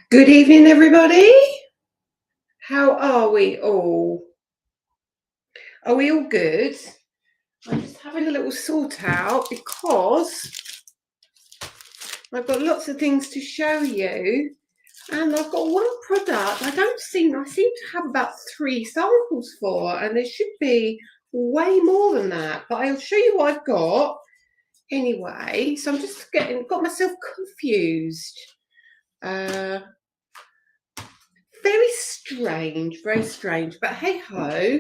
Good evening, everybody. How are we all? Are we all good? I'm just having a little sort out because I've got lots of things to show you, and I've got one product I seem to have about 3 samples for, and there should be way more than that, but I'll show you what I've got anyway. So I'm just got myself confused. Very strange, but hey ho.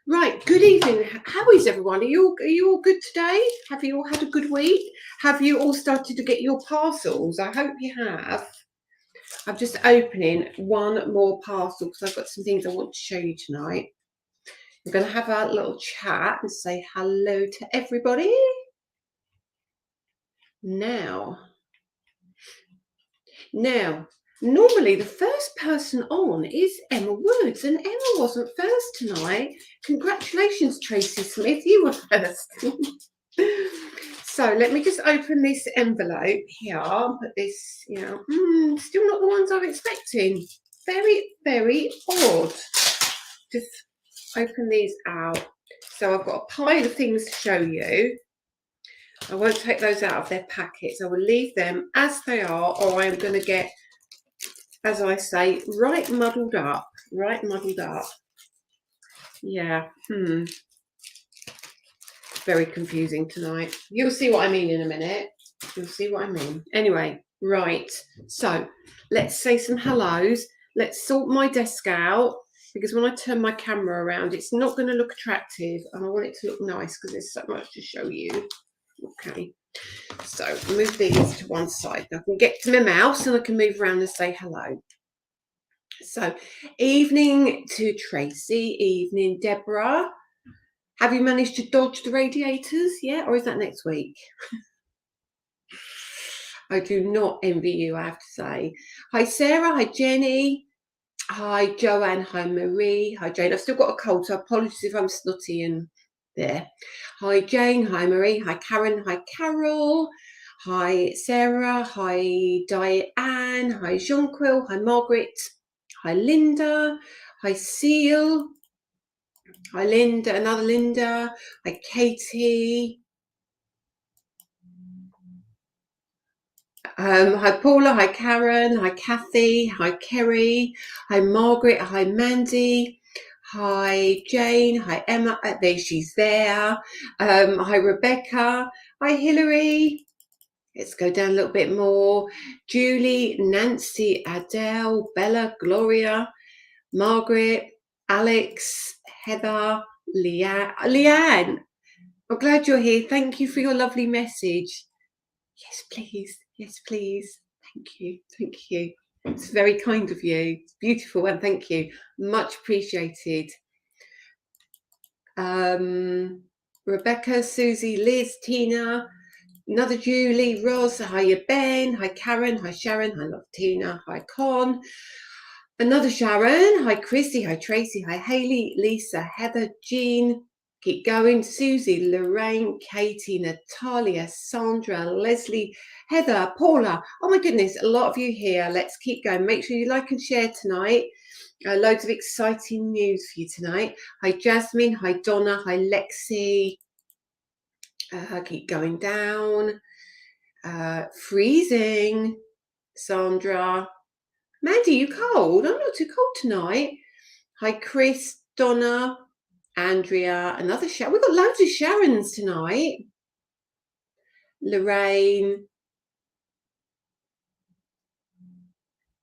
Right, good evening. How is everyone? Are you all good today? Have you all had a good week? Have you all started to get your parcels? I hope you have. I'm just opening one more parcel because I've got some things I want to show you tonight. We're going to have a little chat and say hello to everybody. Now, normally the first person on is Emma Woods, and Emma wasn't first tonight. Congratulations, Tracy Smith, you were first. So let me just open this envelope here. Put this, still not the ones I'm expecting. Very, very odd. Just open these out. So I've got a pile of things to show you. I won't take those out of their packets. I will leave them as they are, or I'm going to get, as I say, right muddled up. Yeah. Very confusing tonight. You'll see what I mean in a minute. You'll see what I mean. Anyway, right. So let's say some hellos. Let's sort my desk out, because when I turn my camera around, it's not going to look attractive, and I want it to look nice because there's so much to show you. Okay. So move these to one side. I can get to my mouse and I can move around and say hello. So evening to Tracy, evening Deborah. Have you managed to dodge the radiators yet, or is that next week? I do not envy you, I have to say. Hi, Sarah. Hi, Jenny. Hi, Joanne. Hi, Marie. Hi, Jane. I've still got a cold, so apologies if I'm snotty and there. Hi, Jane. Hi, Marie. Hi, Karen. Hi, Carol. Hi, Sarah. Hi, Diane. Hi, Jonquil. Hi, Margaret. Hi, Linda. Hi, Seal. Hi, Linda. Another Linda. Hi, Katie. Hi, Paula. Hi, Karen. Hi, Kathy. Hi, Kerry. Hi, Margaret. Hi, Mandy. Hi, Jane. Hi, Emma. There, she's there. Hi, Rebecca. Hi, Hilary. Let's go down a little bit more. Julie, Nancy, Adele, Bella, Gloria, Margaret, Alex, Heather, Leanne. I'm glad you're here. Thank you for your lovely message. Yes, please. Yes, please. Thank you. It's very kind of you. It's beautiful, and thank you. Much appreciated. Rebecca, Susie, Liz, Tina, another Julie, Ros, hi Ben, hi Karen, hi Sharon, hi love Tina, hi Con, another Sharon, hi Chrissy, hi Tracy, hi Haley, Lisa, Heather, Jean, keep going, Susie, Lorraine, Katie, Natalia, Sandra, Leslie, Heather, Paula. Oh my goodness, a lot of you here. Let's keep going. Make sure you like and share tonight. Loads of exciting news for you tonight. Hi Jasmine, hi Donna, hi Lexi. Keep going down. Freezing. Sandra. Mandy, you cold? I'm not too cold tonight. Hi Chris, Donna, Andrea, another Sharon. We've got loads of Sharons tonight. Lorraine.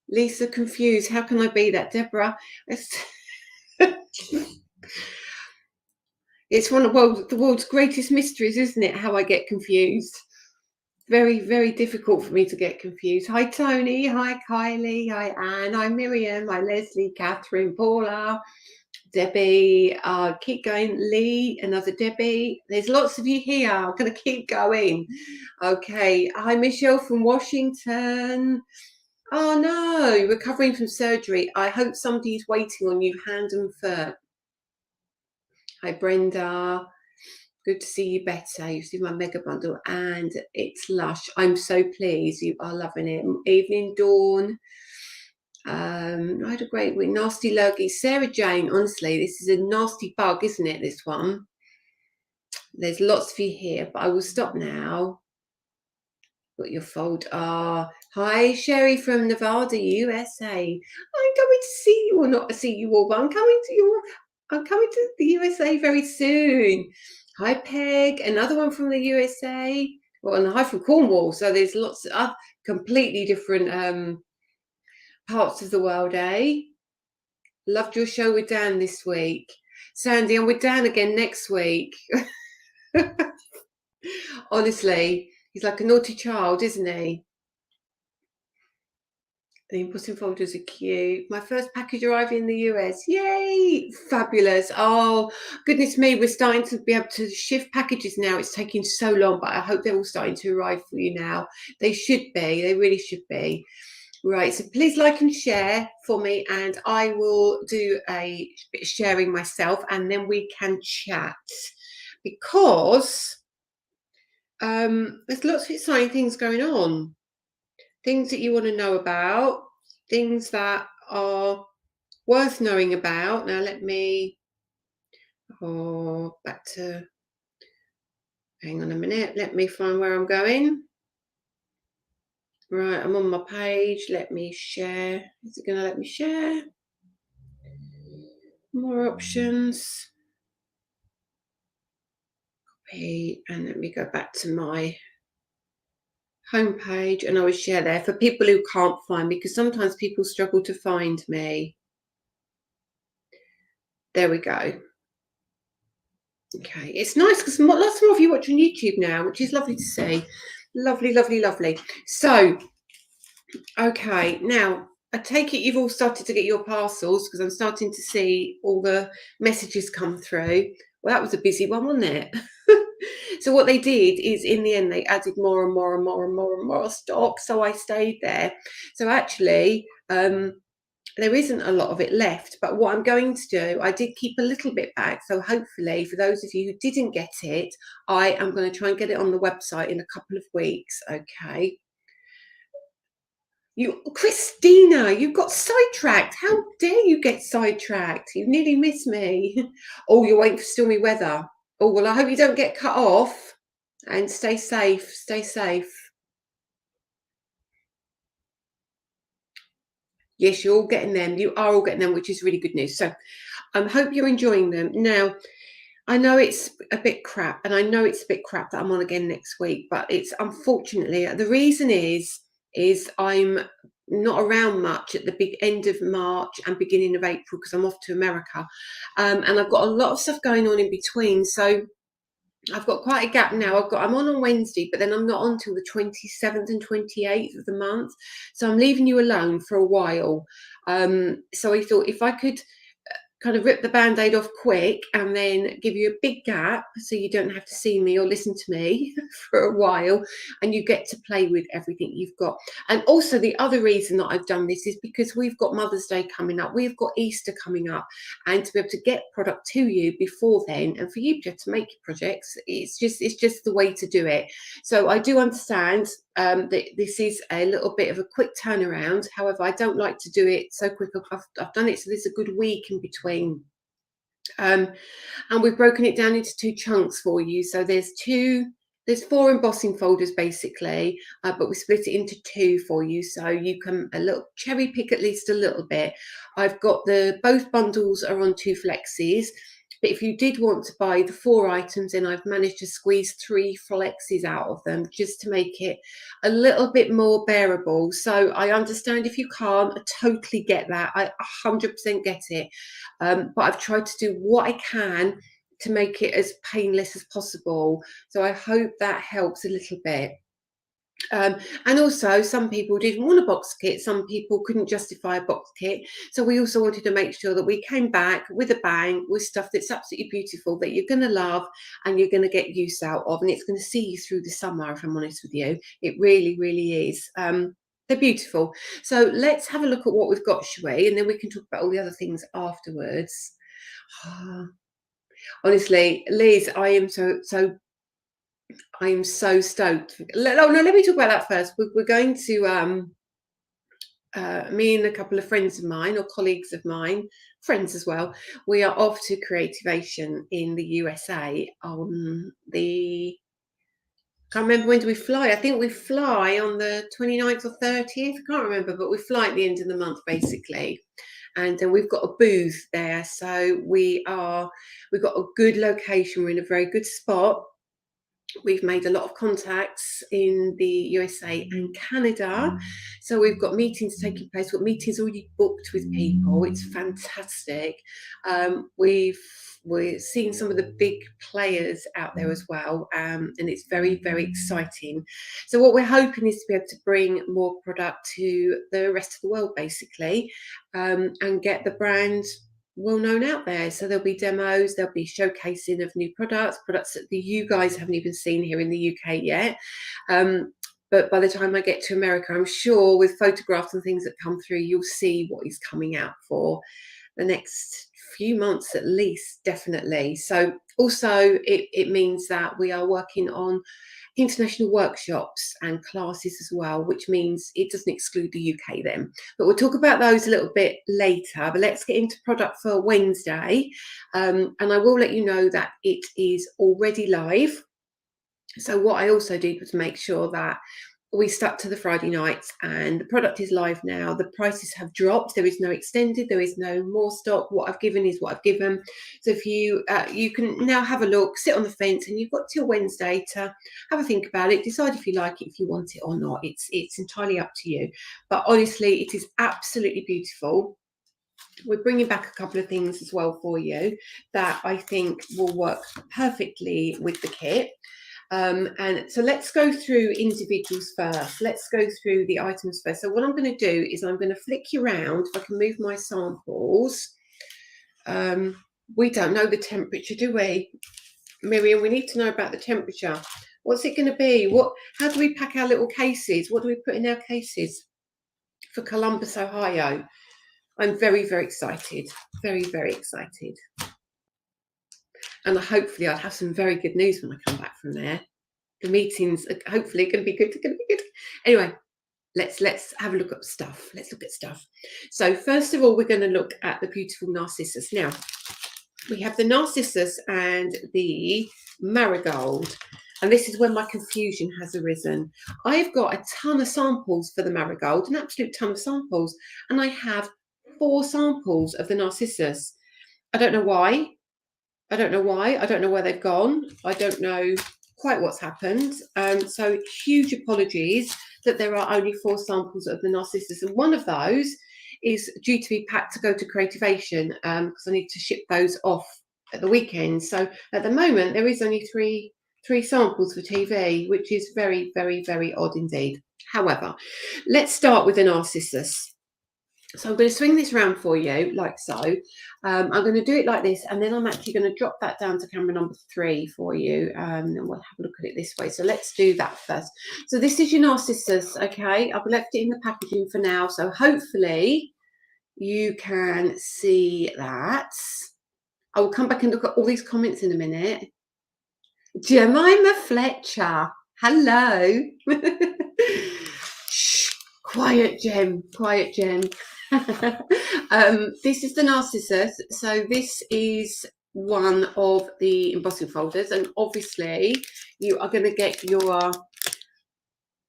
Lisa, confused. How can I be that? Deborah. It's one of the world's greatest mysteries, isn't it? How I get confused. Very, very difficult for me to get confused. Hi, Tony. Hi, Kylie. Hi, Anne. Hi, Miriam. Hi, Leslie, Catherine, Paula, Debbie. Keep going. Lee, another Debbie. There's lots of you here. I'm going to keep going. Okay. Hi, Michelle from Washington. Oh, no. Recovering from surgery. I hope somebody's waiting on you hand and foot. Hi, Brenda. Good to see you better. You see my mega bundle and it's lush. I'm so pleased you are loving it. Evening Dawn. I had a great week. Nasty Lurgy. Sarah Jane, honestly, this is a nasty bug, isn't it, this one? There's lots of you here, but I will stop now. Got your fold. Hi, Sherry from Nevada, USA. I'm coming to see you, or not to see you all, but I'm coming to the USA very soon. Hi, Peg. Another one from the USA. Well, and hi from Cornwall. So there's lots of completely different parts of the world, eh? Loved your show with Dan this week. Sandy, I'm with Dan again next week. Honestly, he's like a naughty child, isn't he? The Embossing Folders are cute. My first package arriving in the US. Yay! Fabulous. Oh, goodness me. We're starting to be able to shift packages now. It's taking so long, but I hope they're all starting to arrive for you now. They should be. They really should be. Right, so please like and share for me, and I will do a bit of sharing myself, and then we can chat, because there's lots of exciting things going on, things that you want to know about, things that are worth knowing about. Now let me back to, hang on a minute, let me find where I'm going. Right, I'm on my page. Let me share. Is it going to let me share? More options. Copy, and let me go back to my homepage, and I will share there for people who can't find me, because sometimes people struggle to find me. There we go. Okay, it's nice because lots more of you watch on YouTube now, which is lovely to see. Lovely, lovely, lovely. So, okay, now I take it you've all started to get your parcels, because I'm starting to see all the messages come through. Well, that was a busy one, wasn't it? So what they did is, in the end, they added more and more and more and more and more stock, so I stayed there. So actually, there isn't a lot of it left, but what I'm going to do, I did keep a little bit back, so hopefully for those of you who didn't get it, I am going to try and get it on the website in a couple of weeks. Okay. Christina, you got sidetracked. How dare you get sidetracked? You nearly missed me. Oh, you're waiting for stormy weather. Oh, well, I hope you don't get cut off, and stay safe. Stay safe. Yes, you're all getting them. You are all getting them, which is really good news. So I hope you're enjoying them. Now, I know it's a bit crap, and I know it's a bit crap that I'm on again next week, but it's, unfortunately, the reason is I'm not around much at the big end of March and beginning of April, because I'm off to America, and I've got a lot of stuff going on in between. So I've got quite a gap now. I'm on Wednesday, but then I'm not on till the 27th and 28th of the month. So I'm leaving you alone for a while. So I thought if I could kind of rip the band-aid off quick and then give you a big gap, so you don't have to see me or listen to me for a while, and you get to play with everything you've got. And also, the other reason that I've done this is because we've got Mother's Day coming up, we've got Easter coming up, and to be able to get product to you before then, and for you to make your projects, it's just the way to do it. So I do understand that this is a little bit of a quick turnaround. However, I don't like to do it so quick. I've done it so there's a good week in between, and we've broken it down into 2 chunks for you. So there's 4 embossing folders basically, but we split it into 2 for you, so you can cherry pick at least a little bit. I've got both bundles are on 2 flexes, but if you did want to buy the 4 items, then I've managed to squeeze 3 flexes out of them, just to make it a little bit more bearable. So I understand if you can't, I totally get that. I 100% get it. But I've tried to do what I can to make it as painless as possible. So I hope that helps a little bit. And also, some people didn't want a box kit, some people couldn't justify a box kit, so we also wanted to make sure that we came back with a bang with stuff that's absolutely beautiful, that you're going to love and you're going to get use out of, and it's going to see you through the summer, if I'm honest with you. It really, really is. They're beautiful. So let's have a look at what we've got, shall we, and then we can talk about all the other things afterwards. Honestly, Liz, I am so stoked. Oh no, let me talk about that first. We're going to me and a couple of friends of mine, or colleagues of mine, friends as well. We are off to Creativation in the USA on the. Can't remember, when do we fly? I think we fly on the 29th or 30th. I can't remember, but we fly at the end of the month, basically. And we've got a booth there, so we've got a good location. We're in a very good spot. We've made a lot of contacts in the USA and Canada, so we've got meetings taking place. We've got meetings already booked with people. It's fantastic. We're seeing some of the big players out there as well, and it's very, very exciting. So what we're hoping is to be able to bring more product to the rest of the world, basically, and get the brand well known out there. So there'll be demos, there'll be showcasing of new products that you guys haven't even seen here in the UK yet. But by the time I get to America, I'm sure with photographs and things that come through, you'll see what is coming out for the next few months at least, definitely. So also it means that we are working on international workshops and classes as well, which means it doesn't exclude the UK then. But we'll talk about those a little bit later. But let's get into product for Wednesday. And I will let you know that it is already live. So what I also did was make sure that we stuck to the Friday nights, and the product is live now. The prices have dropped. There is no extended, there is no more stock. What I've given is what I've given. So if you can now have a look, sit on the fence, and you've got till Wednesday to have a think about it, decide if you like it, if you want it or not. It's entirely up to you. But honestly, it is absolutely beautiful. We're bringing back a couple of things as well for you that I think will work perfectly with the kit. And so let's go through individuals first. Let's go through the items first. So what I'm going to do is I'm going to flick you around. If I can move my samples. We don't know the temperature, do we, Miriam? We need to know about the temperature. What's it going to be? How do we pack our little cases? What do we put in our cases for Columbus, Ohio? I'm very, very excited. Very, very excited. And hopefully I'll have some very good news when I come back from there. The meetings are hopefully going to be good. Anyway, let's have a look at stuff. Let's look at stuff. So first of all, we're going to look at the beautiful Narcissus. Now, we have the Narcissus and the Marigold. And this is where my confusion has arisen. I've got a ton of samples for the Marigold, an absolute ton of samples. And I have 4 samples of the Narcissus. I don't know why. I don't know where they've gone. I don't know quite what's happened. So huge apologies that there are only 4 samples of the Narcissus. And one of those is due to be packed to go to Creativation because I need to ship those off at the weekend. So at the moment, there is only three samples for TV, which is very, very, very odd indeed. However, let's start with the Narcissus. So I'm going to swing this around for you like so. I'm going to do it like this, and then I'm actually going to drop that down to camera number 3 for you, and we'll have a look at it this way. So let's do that first. So this is your Narcissus, okay? I've left it in the packaging for now, so hopefully you can see that. I will come back and look at all these comments in a minute. Jemima Fletcher, hello. Shh, quiet, Jem, quiet, Jem. This is the Narcissus. So this is one of the embossing folders, and obviously you are going to get your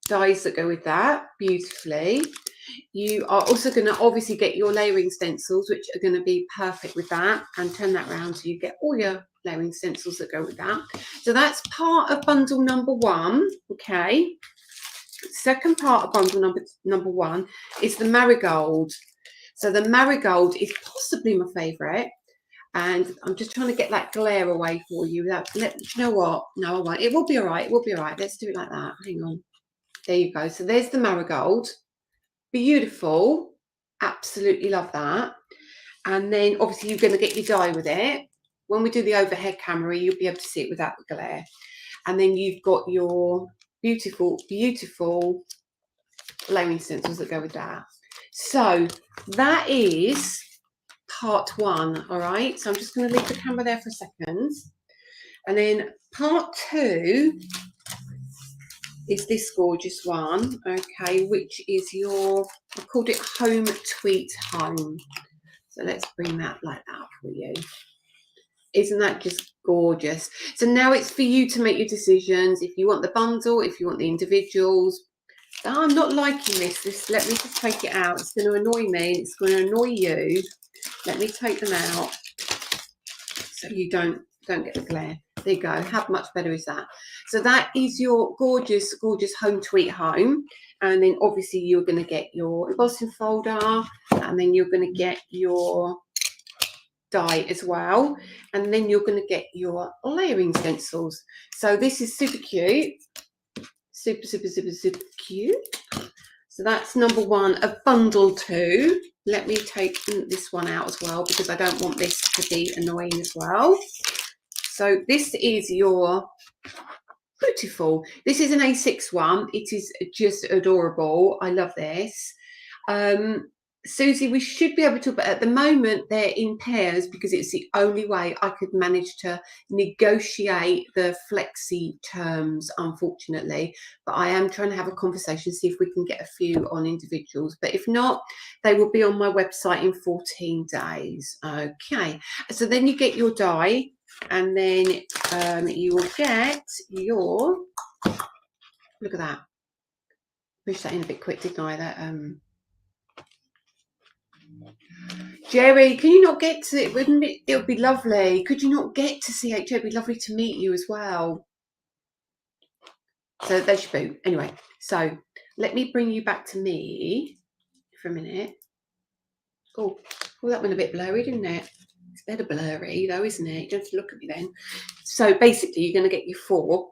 dies that go with that beautifully. You are also going to obviously get your layering stencils, which are going to be perfect with that, and turn that around so you get all your layering stencils that go with that. So that's part of bundle number 1. Okay, second part of bundle number 1 is the Marigold. So the Marigold is possibly my favorite, and I'm just trying to get that glare away for you. You know what? No, I won't. It will be all right. It will be all right. Let's do it like that. Hang on. There you go. So there's the Marigold. Beautiful. Absolutely love that. And then obviously you're going to get your die with it. When we do the overhead camera, you'll be able to see it without the glare. And then you've got your beautiful, beautiful layering stencils that go with that. So that is part one, all right? So I'm just going to leave the camera there for a second. And then part two is this gorgeous one, okay, which is your, I called it Home Tweet Home. So let's bring that like that for you. Isn't that just gorgeous? So now it's for you to make your decisions. If you want the bundle, if you want the individuals. Oh, I'm not liking this. Let me just take it out. It's going to annoy me. It's going to annoy you. Let me take them out so you don't get the glare. There you go. How much better is that? So that is your gorgeous, gorgeous Home Tweet Home. And then obviously you're going to get your embossing folder, and then you're going to get your die as well, and then you're going to get your layering stencils. So this is super cute. Super, super, super, super cute. So that's number one of bundle two. Let me take this one out as well because I don't want this to be annoying as well. So this is your beautiful. This is an A6 one. It is just adorable. I love this. Susie, we should be able to, but at the moment they're in pairs because it's the only way I could manage to negotiate the flexi terms, unfortunately. But I am trying to have a conversation, see if we can get a few on individuals. But if not, they will be on my website in 14 days. Okay, so then you get your die, and then you will get your, look at that. Push that in a bit quick, didn't I? That Jerry, can you not get to it? Wouldn't it? It would be lovely. Could you not get to CHO? It'd be lovely to meet you as well. So there's your boot. Anyway, so let me bring you back to me for a minute. Oh, that went a bit blurry, didn't it? It's better blurry though, isn't it? You don't have to look at me then. So basically, you're going to get your 4.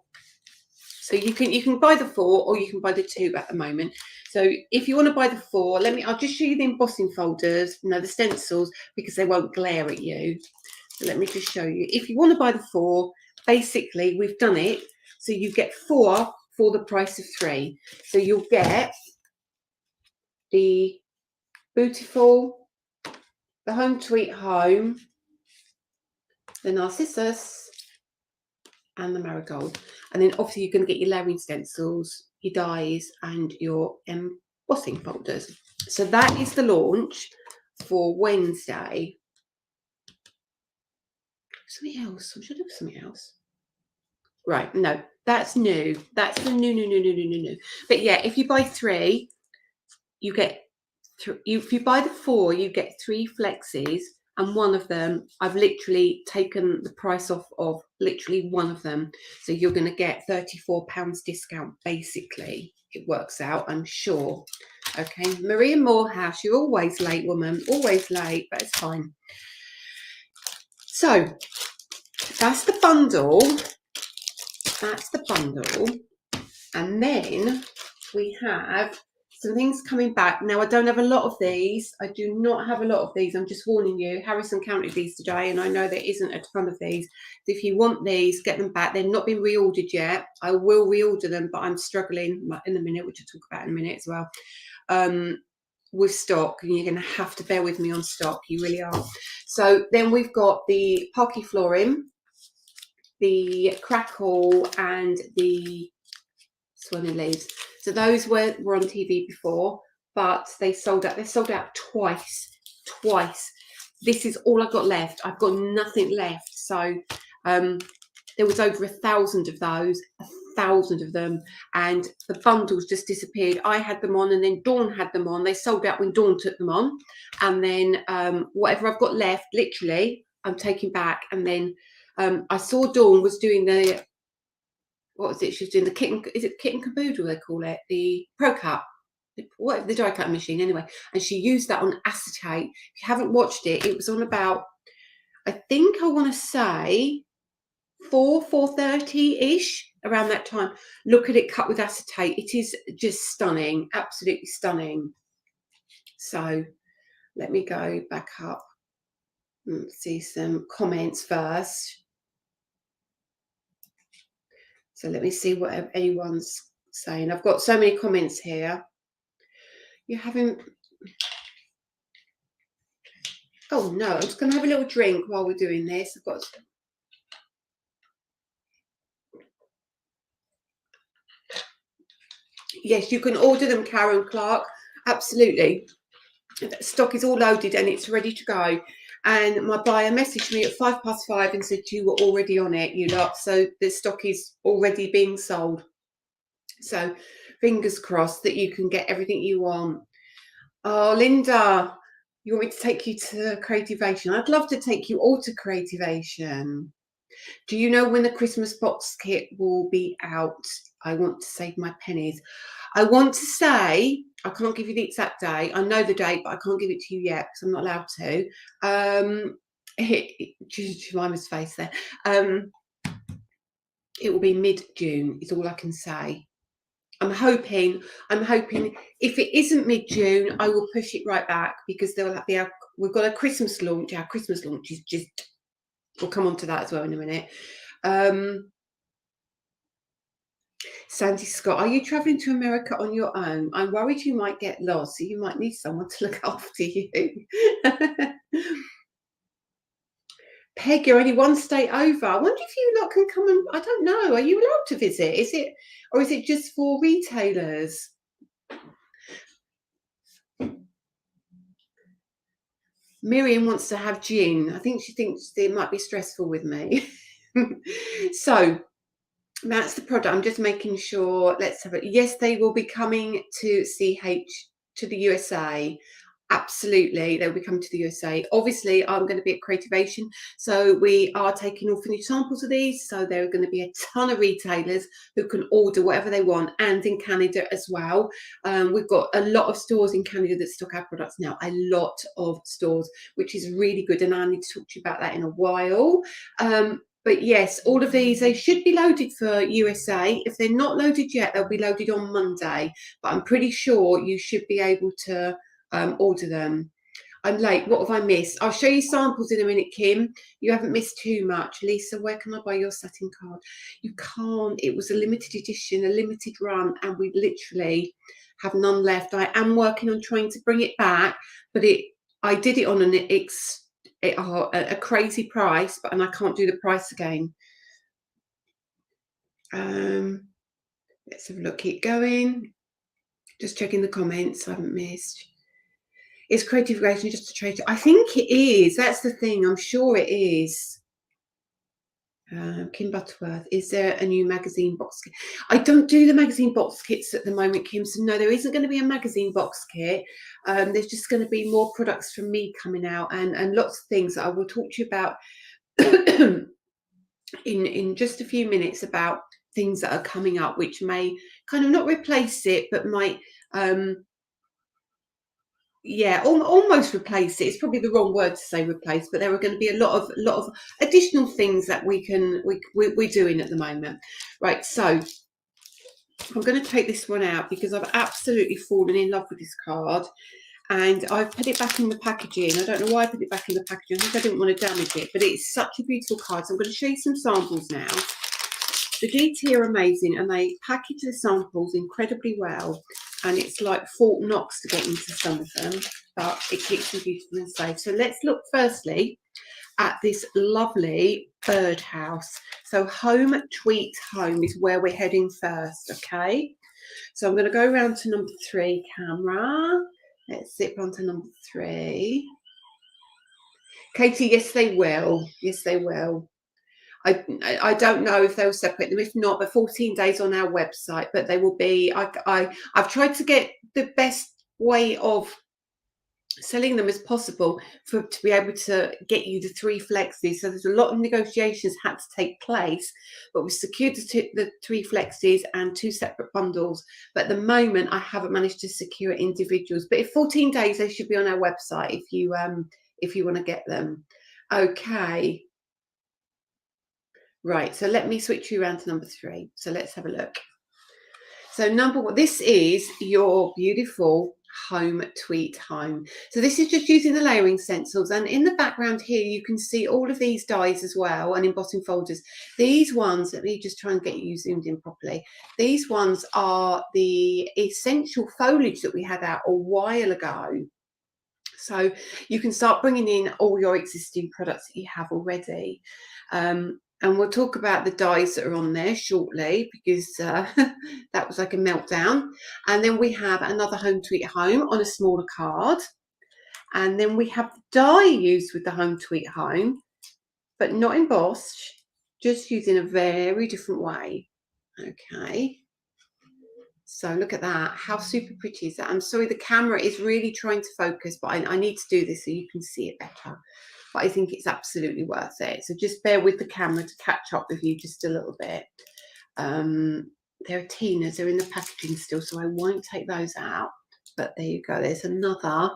So you can buy the 4 or you can buy the 2 at the moment. So if you want to buy the 4, I'll just show you the embossing folders, the stencils, because they won't glare at you. So let me just show you. If you want to buy the 4, basically we've done it. So you get 4 for the price of 3. So you'll get the beautiful, the Home Tweet Home, the Narcissus, and the Marigold. And then obviously you're going to get your layering stencils, your dies, and your embossing folders. So that is the launch for Wednesday. Something else. I'm sure there was something else. Right, no, that's new. That's the new. But yeah, if you buy 3, you get if you buy the 4, you get 3 flexes, and one of them I've literally taken the price off of literally one of them. So you're going to get £34 discount, basically. It works out, I'm sure. Okay, Maria Morehouse, you're always late, woman, always late, but it's fine. So that's the bundle. That's the bundle. And then we have some things coming back. Now, I don't have a lot of these. I do not have a lot of these. I'm just warning you. Harrison counted these today, and I know there isn't a ton of these. So if you want these, get them back. They've not been reordered yet. I will reorder them, but I'm struggling in a minute, which I'll talk about in a minute as well, with stock. And you're going to have to bear with me on stock. You really are. So then we've got the Parky Flooring, the Crackle, and the Swimming Leaves. So those were on TV before, but they sold out. They sold out twice. This is all I've got left. I've got nothing left. So there was over 1,000 of those, 1,000 of them, and the bundles just disappeared. I had them on, and then Dawn had them on. They sold out when Dawn took them on, and then whatever I've got left, literally, I'm taking back. And then I saw Dawn was doing the, what was it? She was doing the kit and caboodle, they call it, the Pro Cut, the die cut machine anyway. And she used that on acetate. If you haven't watched it, it was on about, I think I want to say 4:30-ish, around that time. Look at it cut with acetate. It is just stunning, absolutely stunning. So let me go back up and see some comments first. So let me see what anyone's saying. I've got so many comments here. You're having... Oh no, I'm just going to have a little drink while we're doing this. I've got. Yes, you can order them, Karen Clark. Absolutely. Stock is all loaded and it's ready to go. And my buyer messaged me at 5:05 and said you were already on it, you lot. So the stock is already being sold. So fingers crossed that you can get everything you want. Oh, Linda, you want me to take you to Creativation? I'd love to take you all to Creativation. Do you know when the Christmas box kit will be out? I want to save my pennies. I want to say, I can't give you the exact date. I know the date, but I can't give it to you yet because I'm not allowed to. Jemima's face there. It will be mid-June, is all I can say. I'm hoping if it isn't mid-June, I will push it right back because there will be we've got a Christmas launch. Our Christmas launch is just, we'll come on to that as well in a minute. Sandy Scott, are you traveling to America on your own? I'm worried you might get lost, so you might need someone to look after you. Peg, you're only one state over. I wonder if you lot can come and, I don't know, are you allowed to visit? Is it just for retailers? Miriam wants to have gin. I think she thinks it might be stressful with me. So that's the product. I'm just making sure. Let's have it. Yes, they will be coming to to the USA. Absolutely, they'll be coming to the USA. Obviously, I'm going to be at Creativation, so we are taking all finished samples of these. So there are going to be a ton of retailers who can order whatever they want, and in Canada as well. We've got a lot of stores in Canada that stock our products now. A lot of stores, which is really good, and I need to talk to you about that in a while. But yes, all of these, they should be loaded for USA. If they're not loaded yet, they'll be loaded on Monday. But I'm pretty sure you should be able to order them. I'm late. What have I missed? I'll show you samples in a minute, Kim. You haven't missed too much. Lisa, where can I buy your satin card? You can't. It was a limited edition, a limited run, and we literally have none left. I am working on trying to bring it back, but I did it on a crazy price, and I can't do the price again. Let's have a look. Keep going. Just checking the comments. I haven't missed. Is Creativation just a trade? I think it is. That's the thing. I'm sure it is. Kim Butterworth, is there a new magazine box kit? I don't do the magazine box kits at the moment, Kim, so no, there isn't going to be a magazine box kit. There's just going to be more products from me coming out, and lots of things that I will talk to you about in just a few minutes, about things that are coming up which may kind of not replace it, but might almost replace it. It's probably the wrong word to say replace, but there are going to be a lot of additional things that we're doing at the moment. Right, so I'm going to take this one out because I've absolutely fallen in love with this card, and I've put it back in the packaging. I don't know why I put it back in the packaging. I think I didn't want to damage it, but it's such a beautiful card. So I'm going to show you some samples now. The DT are amazing, and they package the samples incredibly well, and it's like Fort Knox to get into some of them, but it keeps them beautiful and safe. So let's look firstly at this lovely birdhouse. So Home Tweet Home is where we're heading first, okay? So I'm going to go around to number 3, camera. Let's zip onto number 3. Katie, yes, they will. Yes, they will. I don't know if they'll separate them. If not, the 14 days on our website, but they will be. I've tried to get the best way of selling them as possible to be able to get you the 3 flexes. So there's a lot of negotiations had to take place, but we've secured the 3 flexes and 2 separate bundles. But at the moment, I haven't managed to secure individuals. But if 14 days, they should be on our website if you want to get them. Okay. Right, so let me switch you around to number 3. So let's have a look. So number 1, this is your beautiful Home Tweet Home. So this is just using the layering stencils, and in the background here you can see all of these dies as well, and embossing folders. These ones, let me just try and get you zoomed in properly. These ones are the essential foliage that we had out a while ago. So you can start bringing in all your existing products that you have already. And we'll talk about the dies that are on there shortly, because that was like a meltdown. And then we have another Home Sweet Home on a smaller card. And then we have the die used with the Home Sweet Home, but not embossed, just used in a very different way. Okay. So look at that. How super pretty is that? I'm sorry, the camera is really trying to focus, but I need to do this so you can see it better. But I think it's absolutely worth it. So just bear with the camera to catch up with you just a little bit. There are Tina's, they're in the packaging still, so I won't take those out. But there you go. There's another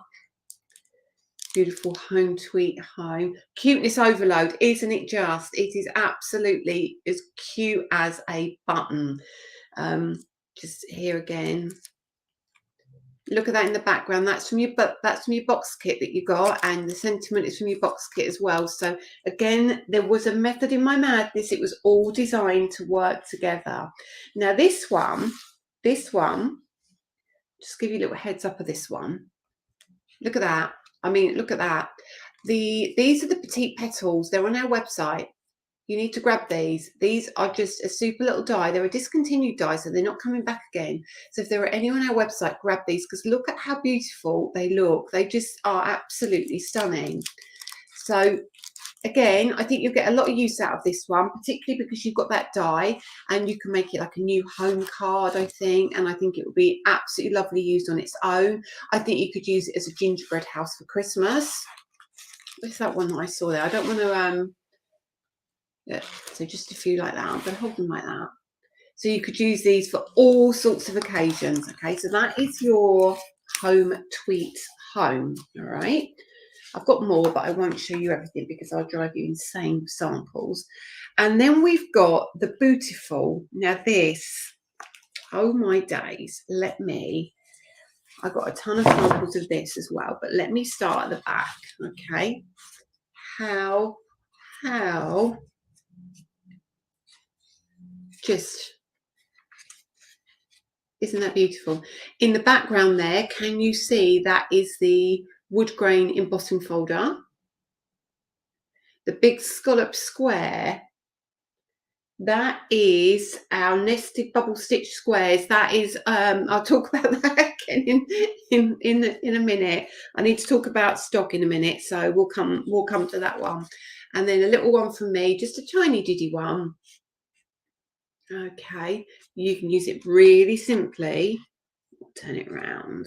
beautiful Home Sweet Home. Cuteness overload, isn't it just? It is absolutely as cute as a button. Just here again, look at that in the background. That's from your box kit that you got, and the sentiment is from your box kit as well. So again, there was a method in my madness. It was all designed to work together. Now this one, just give you a little heads up of this one. Look at that. I mean, look at that. These are the petite petals. They're on our website. You need to grab these. These are just a super little die. They're a discontinued die, so they're not coming back again. So if there are any on our website, grab these, because look at how beautiful they look. They just are absolutely stunning. So again, I think you'll get a lot of use out of this one, particularly because you've got that die, and you can make it like a new home card, I think. And I think it would be absolutely lovely used on its own. I think you could use it as a gingerbread house for Christmas. Where's that one that I saw there? I don't want to... Yeah, so just a few like that. I'm going to hold them like that. So you could use these for all sorts of occasions. Okay, so that is your Home Sweet Home. All right. I've got more, but I won't show you everything because I'll drive you insane with samples. And then we've got the Beautiful. Now this, oh my days, I've got a ton of samples of this as well, but let me start at the back. Okay. How just, isn't that beautiful? In the background there, can you see that is the wood grain embossing folder? The big scallop square, that is our nested bubble stitch squares. That is, I'll talk about that again in a minute. I need to talk about stock in a minute, so we'll come to that one. And then a little one from me, just a tiny diddy one. Okay, you can use it really simply. Turn it around.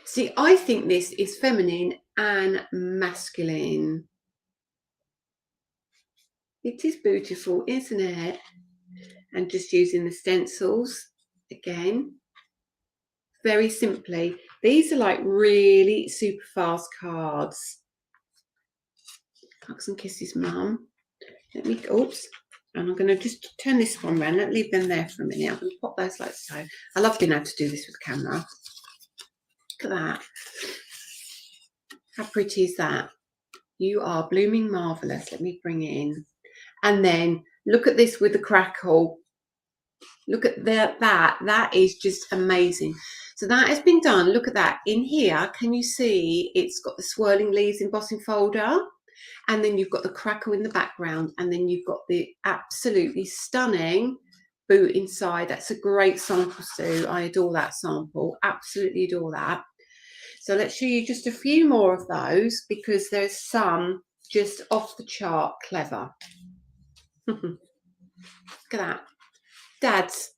See, I think this is feminine and masculine. It is beautiful, isn't it? And just using the stencils again, very simply. These are like really super fast cards. Hugs and kisses, Mum. Let me, oops. And I'm going to just turn this one around. Let's leave them there for a minute. I'm going to pop those like so. I love being able to do this with the camera. Look at that. How pretty is that? You are blooming marvellous. Let me bring it in. And then look at this with the crackle. Look at that. That is just amazing. So that has been done. Look at that. In here, can you see it's got the swirling leaves embossing folder? And then you've got the crackle in the background. And then you've got the absolutely stunning boot inside. That's a great sample, Sue. I adore that sample. Absolutely adore that. So let's show you just a few more of those, because there's some just off the chart clever. Look at that. Dads,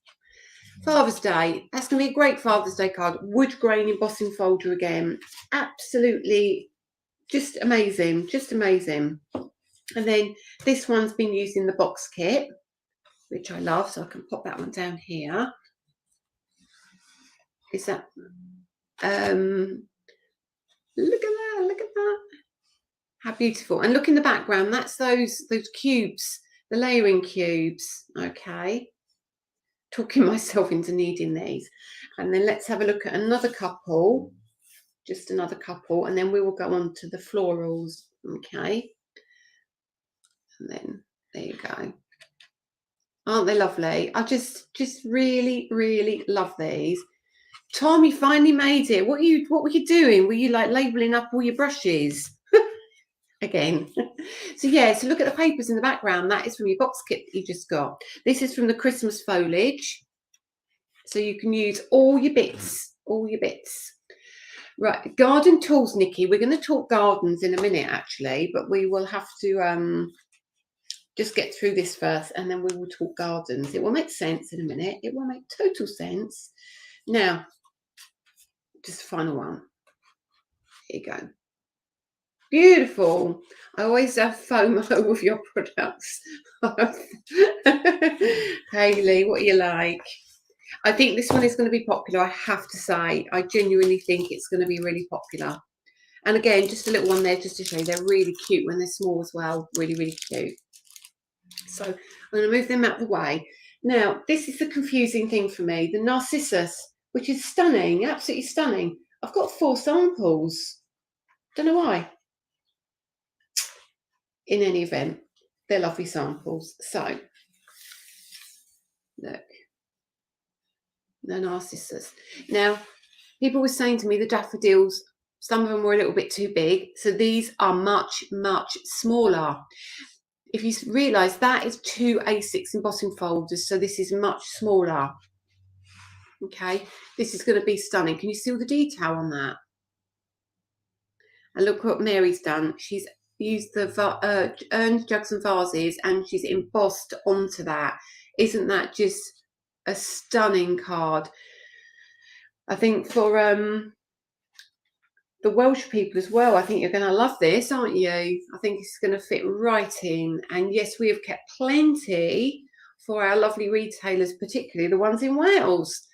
Father's Day. That's going to be a great Father's Day card. Wood grain embossing folder again. Absolutely just amazing. Just amazing. And then this one's been used in the box kit, which I love. So I can pop that one down here. Is that... look at that, look at that. How beautiful. And look in the background, that's those cubes, the layering cubes. Okay. Talking myself into needing these. And then let's have a look at another couple, just another couple, and then we will go on to the florals. Okay. And then there you go. Aren't they lovely? I just really, really love these. Tom, you finally made it. What were you doing? Were you like labelling up all your brushes? Again. So yeah, so look at the papers in the background. That is from your box kit that you just got. This is from the Christmas foliage. So you can use all your bits, Right, garden tools, Nikki. We're going to talk gardens in a minute, actually, but we will have to just get through this first, and then we will talk gardens. It will make sense in a minute. It will make total sense. Now, just the final one. Here you go. Beautiful. I always have FOMO with your products. Hayley, what are you like? I think this one is going to be popular, I have to say. I genuinely think it's going to be really popular. And again, just a little one there just to show you they're really cute when they're small as well. Really, really cute. So I'm going to move them out of the way. Now, this is the confusing thing for me. The Narcissus, which is stunning, absolutely stunning. I've got 4 samples. Don't know why. In any event, they're lovely samples. So, look. The Narcissus. Now, people were saying to me the daffodils, some of them were a little bit too big. So these are much, much smaller. If you realise, that is 2 A6 embossing folders. So this is much smaller. Okay, this is going to be stunning. Can you see all the detail on that? And look what Mary's done. She's used the urns, jugs and vases, and she's embossed onto that. Isn't that just a stunning card? I think for the Welsh people as well, I think you're going to love this, aren't you? I think it's going to fit right in. And yes, we have kept plenty for our lovely retailers, particularly the ones in Wales.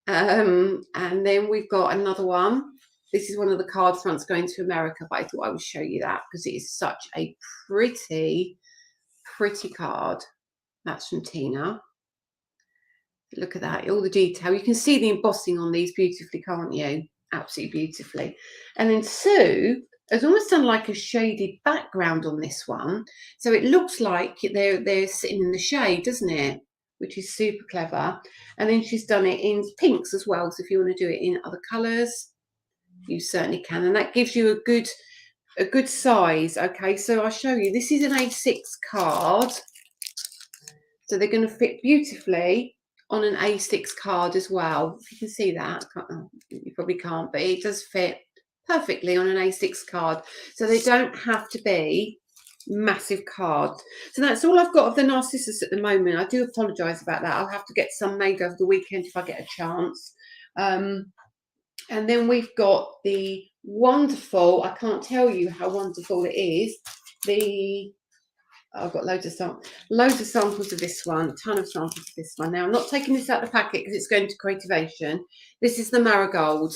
And then we've got another one. This is one of the card fronts going to America, but I thought I would show you that because it is such a pretty, pretty card. That's from Tina. Look at that, all the detail. You can see the embossing on these beautifully, can't you? Absolutely beautifully. And then Sue has almost done like a shaded background on this one. So it looks like they're sitting in the shade, doesn't it? Which is super clever. And then she's done it in pinks as well. So if you want to do it in other colours, you certainly can. And that gives you a good size. Okay, so I'll show you. This is an A6 card. So they're going to fit beautifully on an A6 card as well. If you can see that, you probably can't, but it does fit perfectly on an A6 card. So they don't have to be massive cards. So that's all I've got of the Narcissus at the moment. I do apologise about that. I'll have to get some made over the weekend if I get a chance. And then we've got the wonderful, I can't tell you how wonderful it is, I've got loads of samples of this one, a ton of samples of this one. Now, I'm not taking this out of the packet because it's going to Creativation. This is the marigold.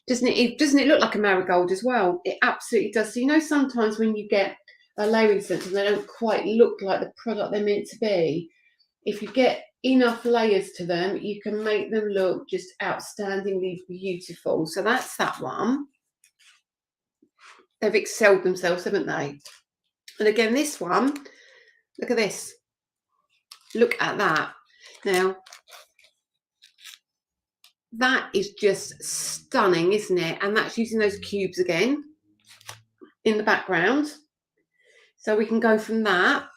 Doesn't it look like a marigold as well? It absolutely does. So, you know, sometimes when you get a layering stencil, they don't quite look like the product they're meant to be. If you get enough layers to them, you can make them look just outstandingly beautiful. So that's that one. They've excelled themselves, haven't they? And again, this one, look at this. Look at that. Now, that is just stunning, isn't it? And that's using those cubes again in the background. So we can go from that.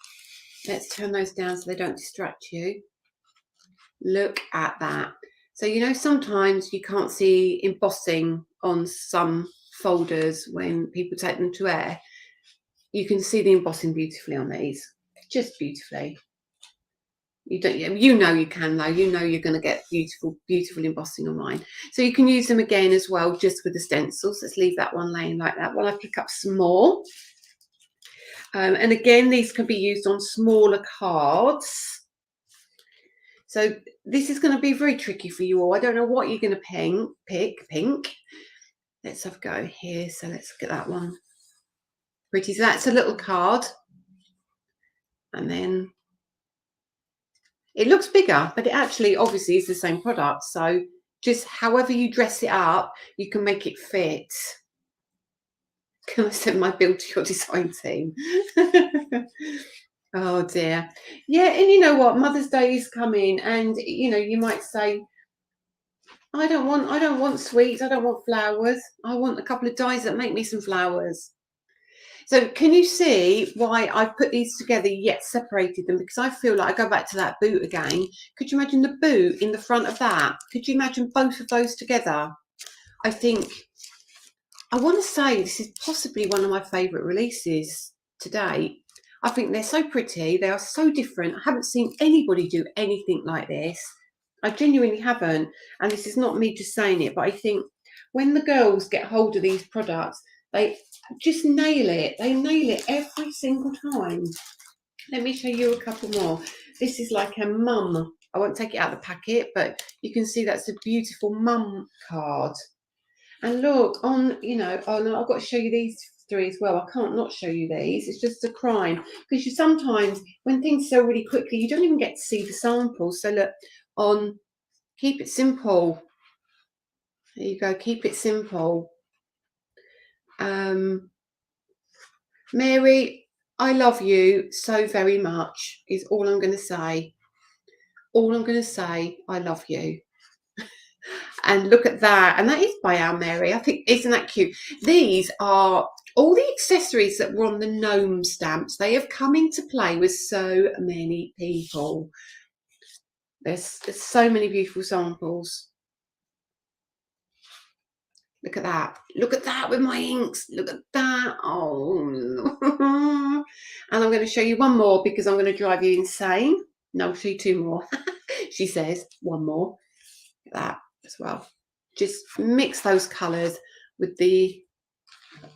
Let's turn those down so they don't distract you. Look at that. So, you know, sometimes you can't see embossing on some folders when people take them to air. You can see the embossing beautifully on these, just beautifully. You know you can though. You know you're going to get beautiful embossing on mine. So you can use them again as well, just with the stencils. Let's leave that one laying like that while I pick up some more. And again, these can be used on smaller cards. So this is going to be very tricky for you all. I don't know what you're going to pick. Pink. Let's have a go here. So let's look at that one. Pretty. So that's a little card. And then it looks bigger, but it actually obviously is the same product. So just however you dress it up, you can make it fit. Can I send my bill to your design team? Oh dear. Yeah, and you know what? Mother's Day is coming, and you know, you might say, I don't want sweets. I don't want flowers. I want a couple of dies that make me some flowers. So can you see why I put these together yet separated them? Because I feel like I go back to that boot again. Could you imagine the boot in the front of that? Could you imagine both of those together? I think, I want to say this is possibly one of my favourite releases to date. I think they're so pretty. They are so different. I haven't seen anybody do anything like this. I genuinely haven't. And this is not me just saying it, but I think when the girls get hold of these products, they just nail it. They nail it every single time. Let me show you a couple more. This is like a mum. I won't take it out of the packet, but you can see that's a beautiful mum card. And look, on, you know, oh no, I've got to show you these three as well. I can't not show you these. It's just a crime. Because you sometimes, when things sell really quickly, you don't even get to see the samples. So look, on Keep It Simple. There you go, Keep It Simple. Mary, I love you so very much, is all I'm going to say. All I'm going to say, I love you. And look at that. And that is by our Mary. I think, isn't that cute? These are all the accessories that were on the gnome stamps. They have come into play with so many people. There's so many beautiful samples. Look at that. Look at that with my inks. Look at that. Oh. And I'm going to show you one more because I'm going to drive you insane. No, I'll show you two more. She says one more. Look at that as well. Just mix those colours with the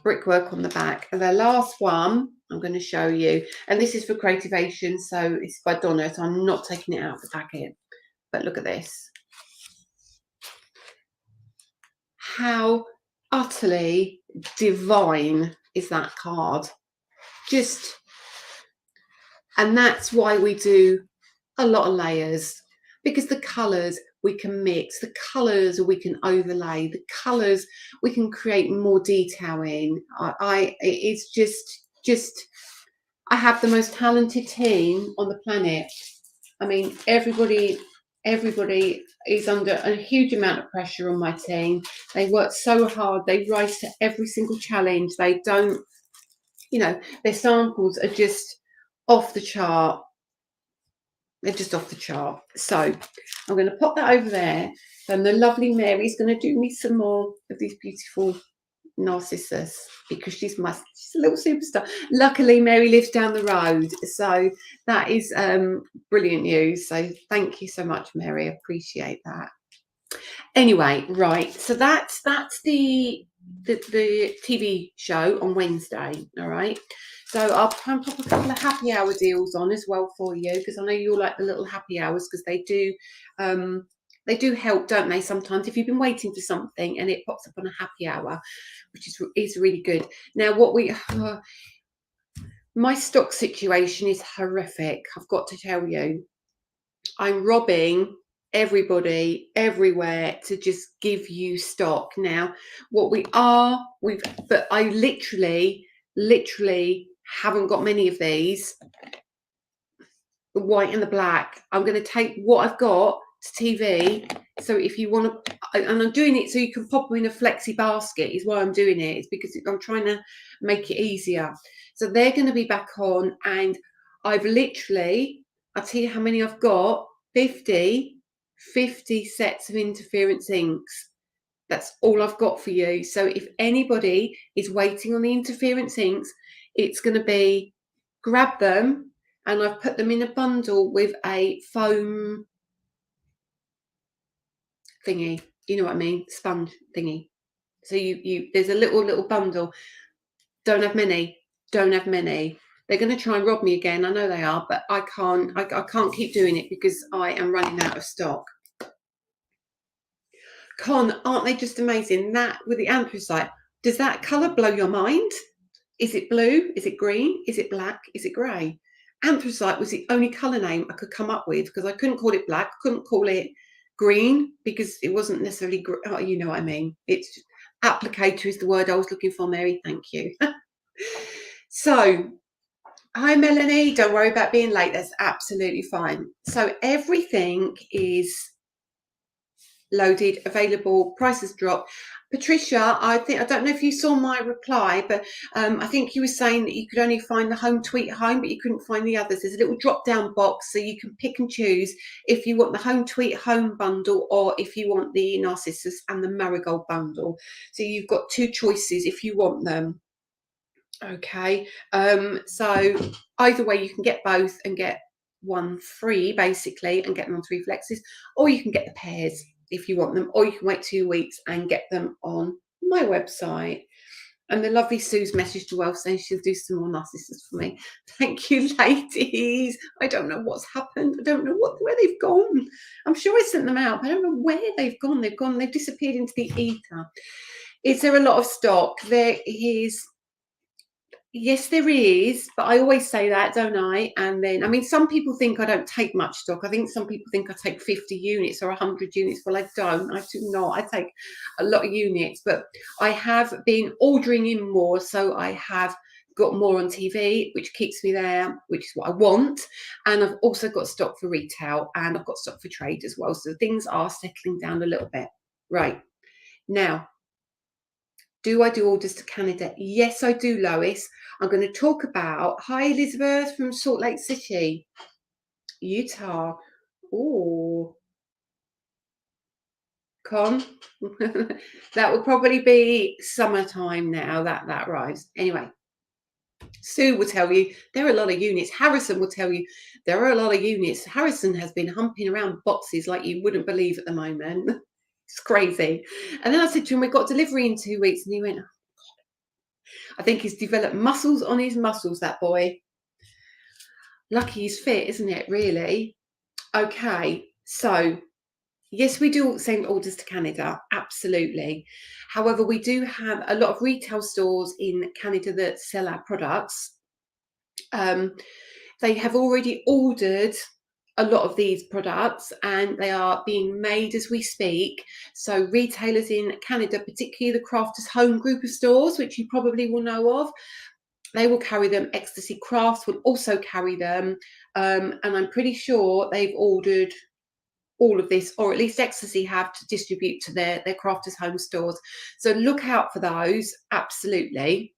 brickwork on the back. And the last one I'm going to show you, and this is for Creativation, so it's by Donna, so I'm not taking it out of the packet. But look at this. How utterly divine is that card? Just, and that's why we do a lot of layers, because the colours we can mix, the colours we can overlay, the colours we can create more detail in. It's just I have the most talented team on the planet. I mean, everybody is under a huge amount of pressure on my team. They work so hard. They rise to every single challenge. They don't, you know, their samples are just off the chart. They're just off the chart. So I'm going to pop that over there. And the lovely Mary's going to do me some more of these beautiful Narcissus, because she's a little superstar. Luckily, Mary lives down the road, so that is brilliant news. So thank you so much, Mary. I appreciate that. Anyway, right. So that's the TV show on Wednesday. All right. So I'll try and pop a couple of happy hour deals on as well for you, because I know you all like the little happy hours, because they do help, don't they? Sometimes if you've been waiting for something and it pops up on a happy hour, which is really good. Now, my stock situation is horrific. I've got to tell you, I'm robbing everybody everywhere to just give you stock. Now, but I literally haven't got many of these, the white and the black. I'm going to take what I've got to TV. So if you want to, and I'm doing it so you can pop them in a flexi basket, is why I'm doing it. It's because I'm trying to make it easier. So they're going to be back on, and I'll tell you how many I've got. 50 sets of interference inks. That's all I've got for you. So if anybody is waiting on the interference inks, it's going to be grab them, and I've put them in a bundle with a foam thingy. You know what I mean? Sponge thingy. So there's a little bundle. Don't have many. They're going to try and rob me again. I know they are, but I can't keep doing it because I am running out of stock. Con, aren't they just amazing? That with the anthracite, does that colour blow your mind? Is it blue? Is it green? Is it black? Is it grey? Anthracite was the only colour name I could come up with, because I couldn't call it black, couldn't call it green, because it wasn't necessarily, oh, you know what I mean. It's applicator is the word I was looking for, Mary. Thank you. So, hi, Melanie. Don't worry about being late. That's absolutely fine. So everything is loaded, available, prices dropped. Patricia, I don't know if you saw my reply, but I think you were saying that you could only find the Home Tweet Home, but you couldn't find the others. There's a little drop down box so you can pick and choose if you want the Home Tweet Home bundle or if you want the Narcissus and the Marigold bundle. So you've got two choices if you want them. Okay, so either way you can get both and get one free basically and get them on 3 flexes, or you can get the pairs if you want them, or you can wait 2 weeks and get them on my website. And the lovely Sue's messaged well saying she'll do some more Narcissus for me. Thank you, ladies. I don't know what's happened. I don't know where they've gone. I'm sure I sent them out, but I don't know where they've gone. They've disappeared into the ether. Is there a lot of stock? There is. Yes, there is, but I always say that, don't I? And then, I mean, some people think I don't take much stock. I think some people think I take 50 units or 100 units. Well, I don't. I do not. I take a lot of units, but I have been ordering in more. So I have got more on TV, which keeps me there, which is what I want. And I've also got stock for retail and I've got stock for trade as well. So things are settling down a little bit. Right. Now, do I do orders to Canada? Yes, I do, Lois. I'm going to talk about, hi, Elizabeth from Salt Lake City, Utah. Oh, Con. That will probably be summertime now that arrives. Anyway, Sue will tell you there are a lot of units. Harrison will tell you there are a lot of units. Harrison has been humping around boxes like you wouldn't believe at the moment. It's crazy. And then I said to him, we've got delivery in 2 weeks. And he went, I think he's developed muscles on his muscles, that boy. Lucky he's fit, isn't it, really? Okay, so yes, we do send orders to Canada, absolutely. However, we do have a lot of retail stores in Canada that sell our products. They have already ordered a lot of these products and they are being made as we speak. So retailers in Canada, particularly the Crafters Home group of stores, which you probably will know of, they will carry them. Ecstasy Crafts will also carry them. And I'm pretty sure they've ordered all of this, or at least Ecstasy have, to distribute to their Crafters Home stores. So look out for those, absolutely.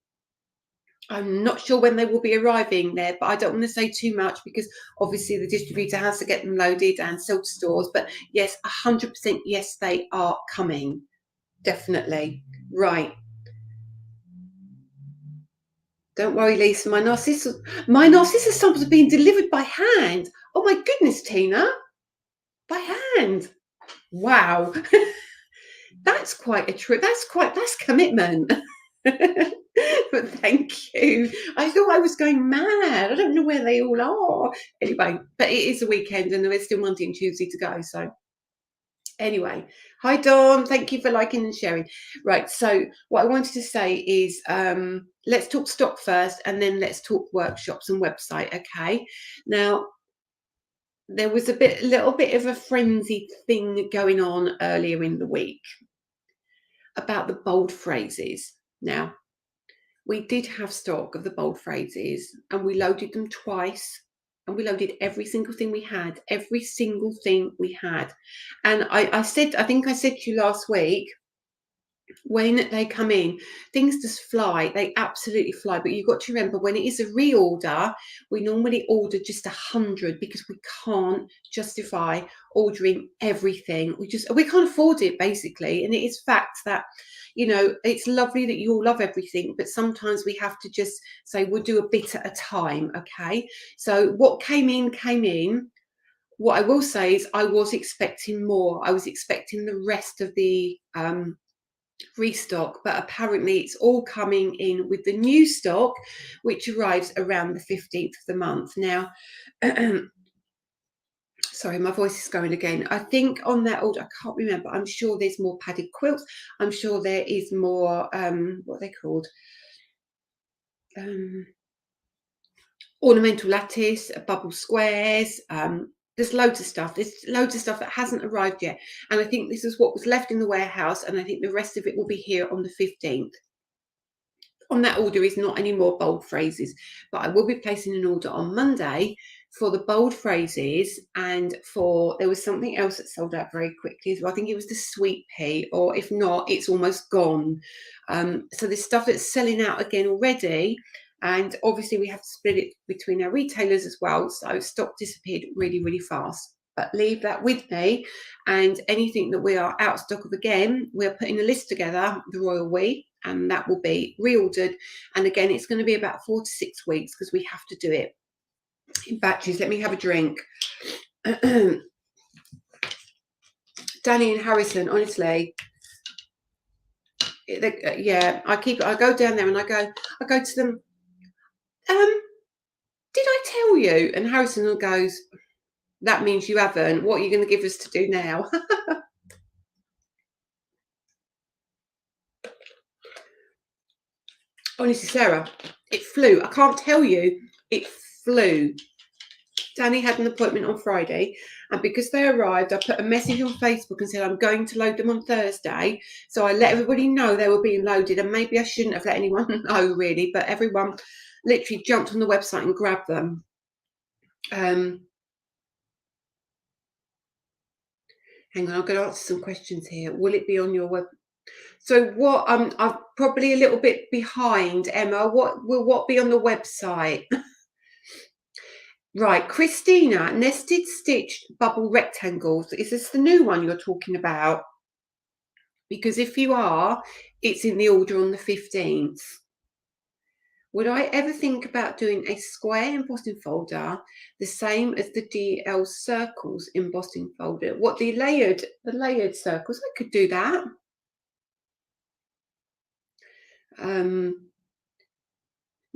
I'm not sure when they will be arriving there, but I don't want to say too much because obviously the distributor has to get them loaded and sell to stores. But yes, 100% yes, they are coming. Definitely. Right. Don't worry, Lisa. My Narcissus samples are being delivered by hand. Oh my goodness, Tina. By hand. Wow. That's quite a trip. That's commitment. But thank you. I thought I was going mad. I don't know where they all are. Anyway, but it is a weekend and there is still Monday and Tuesday to go. So anyway, hi Dawn. Thank you for liking and sharing. Right. So what I wanted to say is let's talk stock first and then let's talk workshops and website. Okay. Now, there was a little bit of a frenzied thing going on earlier in the week about the bold phrases. Now, we did have stock of the bold phrases and we loaded them twice and we loaded every single thing we had, And I think I said to you last week, when they come in, things just fly. They absolutely fly. But you've got to remember, when it is a reorder, we normally order just 100 because we can't justify ordering everything. We can't afford it, basically. And it is fact that, you know, it's lovely that you all love everything, but sometimes we have to just say we'll do a bit at a time. Okay. So what came in. What I will say is I was expecting more. I was expecting the rest of the restock, but apparently it's all coming in with the new stock, which arrives around the 15th of the month. Now, sorry, my voice is going again. I think on that order, I can't remember. I'm sure there's more padded quilts. I'm sure there is more, what are they called? Ornamental lattice, bubble squares, there's loads of stuff. There's loads of stuff that hasn't arrived yet. And I think this is what was left in the warehouse. And I think the rest of it will be here on the 15th. On that order is not any more bold phrases, but I will be placing an order on Monday for the bold phrases, and there was something else that sold out very quickly as well. I think it was the sweet pea, or if not, it's almost gone. So there's stuff that's selling out again already, and obviously we have to split it between our retailers as well, so stock disappeared really, really fast. But leave that with me, and anything that we are out of stock of again, we're putting a list together, the royal we, and that will be reordered. And again, it's going to be about 4 to 6 weeks because we have to do it in batches. Let me have a drink. Danny and Harrison, honestly, yeah, I go down there and I go to them, did I tell you? And Harrison goes, that means you haven't. What are you going to give us to do now? Honestly, Sarah, it flew. I can't tell you, it flew. Danny had an appointment on Friday, and because they arrived, I put a message on Facebook and said I'm going to load them on Thursday. So I let everybody know they were being loaded, and maybe I shouldn't have let anyone know really, but everyone literally jumped on the website and grabbed them. Hang on, I'm going to answer some questions here. Will it be on your web? So what? I'm probably a little bit behind, Emma. What will be on the website? Right, Christina, nested stitched bubble rectangles. Is this the new one you're talking about? Because if you are, it's in the order on the 15th. Would I ever think about doing a square embossing folder the same as the DL circles embossing folder? What, the layered circles? I could do that.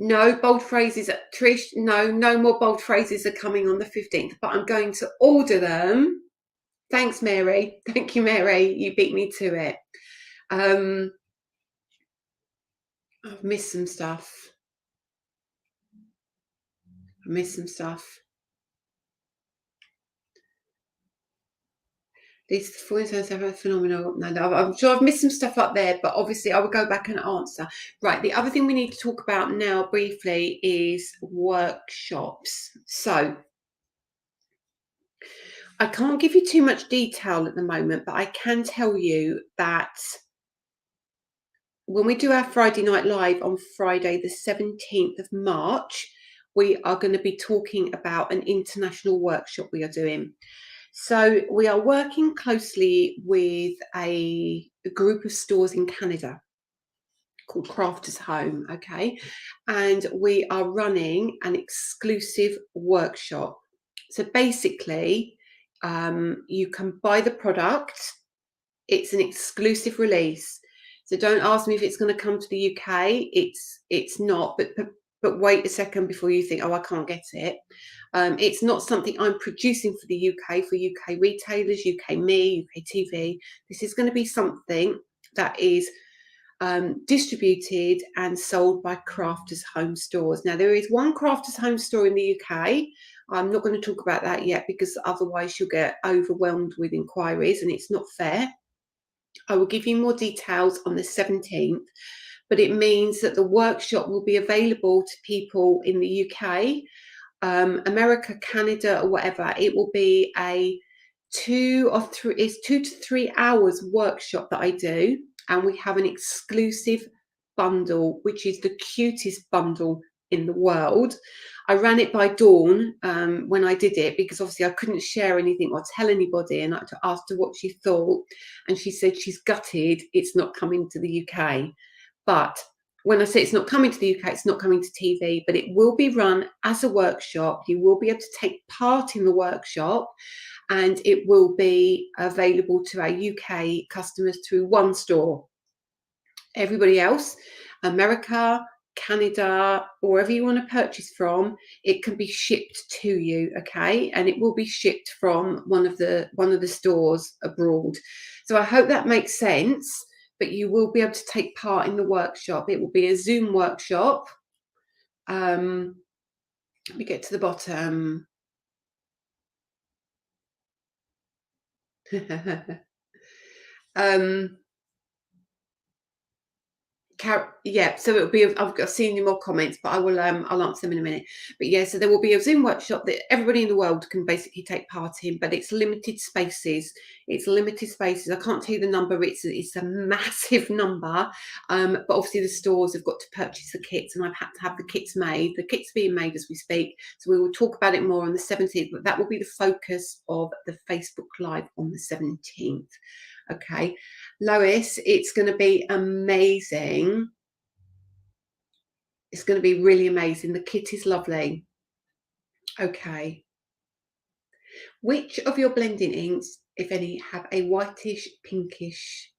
No bold phrases, Trish. No more bold phrases are coming on the 15th, but I'm going to order them. Thanks, Mary. Thank you, Mary. You beat me to it. I've missed some stuff. These photos are phenomenal. No, I'm sure I've missed some stuff up there, but obviously I will go back and answer. Right, the other thing we need to talk about now briefly is workshops. So I can't give you too much detail at the moment, but I can tell you that when we do our Friday Night Live on Friday, the 17th of March, we are going to be talking about an international workshop we are doing. So we are working closely with a group of stores in Canada called Crafters Home, okay? And we are running an exclusive workshop. So basically, you can buy the product. It's an exclusive release. So don't ask me if it's going to come to the UK. It's not, but wait a second before you think, oh, I can't get it. It's not something I'm producing for the UK, for UK retailers, UK Me, UK TV. This is going to be something that is distributed and sold by Crafters Home stores. Now, there is one Crafters Home store in the UK. I'm not going to talk about that yet because otherwise you'll get overwhelmed with inquiries and it's not fair. I will give you more details on the 17th, but it means that the workshop will be available to people in the UK, America, Canada, or whatever. It will be a 2 to 3 hours workshop that I do, and we have an exclusive bundle, which is the cutest bundle in the world. I ran it by Dawn when I did it because obviously I couldn't share anything or tell anybody, and I asked her what she thought, and she said she's gutted it's not coming to the UK. But when I say it's not coming to the UK, it's not coming to TV, but it will be run as a workshop. You will be able to take part in the workshop, and it will be available to our UK customers through one store. Everybody else, America, Canada, or wherever you want to purchase from, it can be shipped to you, okay? And it will be shipped from one of the stores abroad. So I hope that makes sense, but you will be able to take part in the workshop. It will be a Zoom workshop. Let me get to the bottom. Yeah, so it'll be. I've seen you more comments, but I will. I'll answer them in a minute. But yeah, so there will be a Zoom workshop that everybody in the world can basically take part in, but it's limited spaces. It's limited spaces. I can't tell you the number. It's a massive number. But obviously the stores have got to purchase the kits, and I've had to have the kits made. The kits being made as we speak. So we will talk about it more on the 17th. But that will be the focus of the Facebook Live on the 17th. Okay, Lois, it's going to be amazing. It's going to be really amazing. The kit is lovely. Okay. Which of your blending inks, if any, have a whitish, pinkish,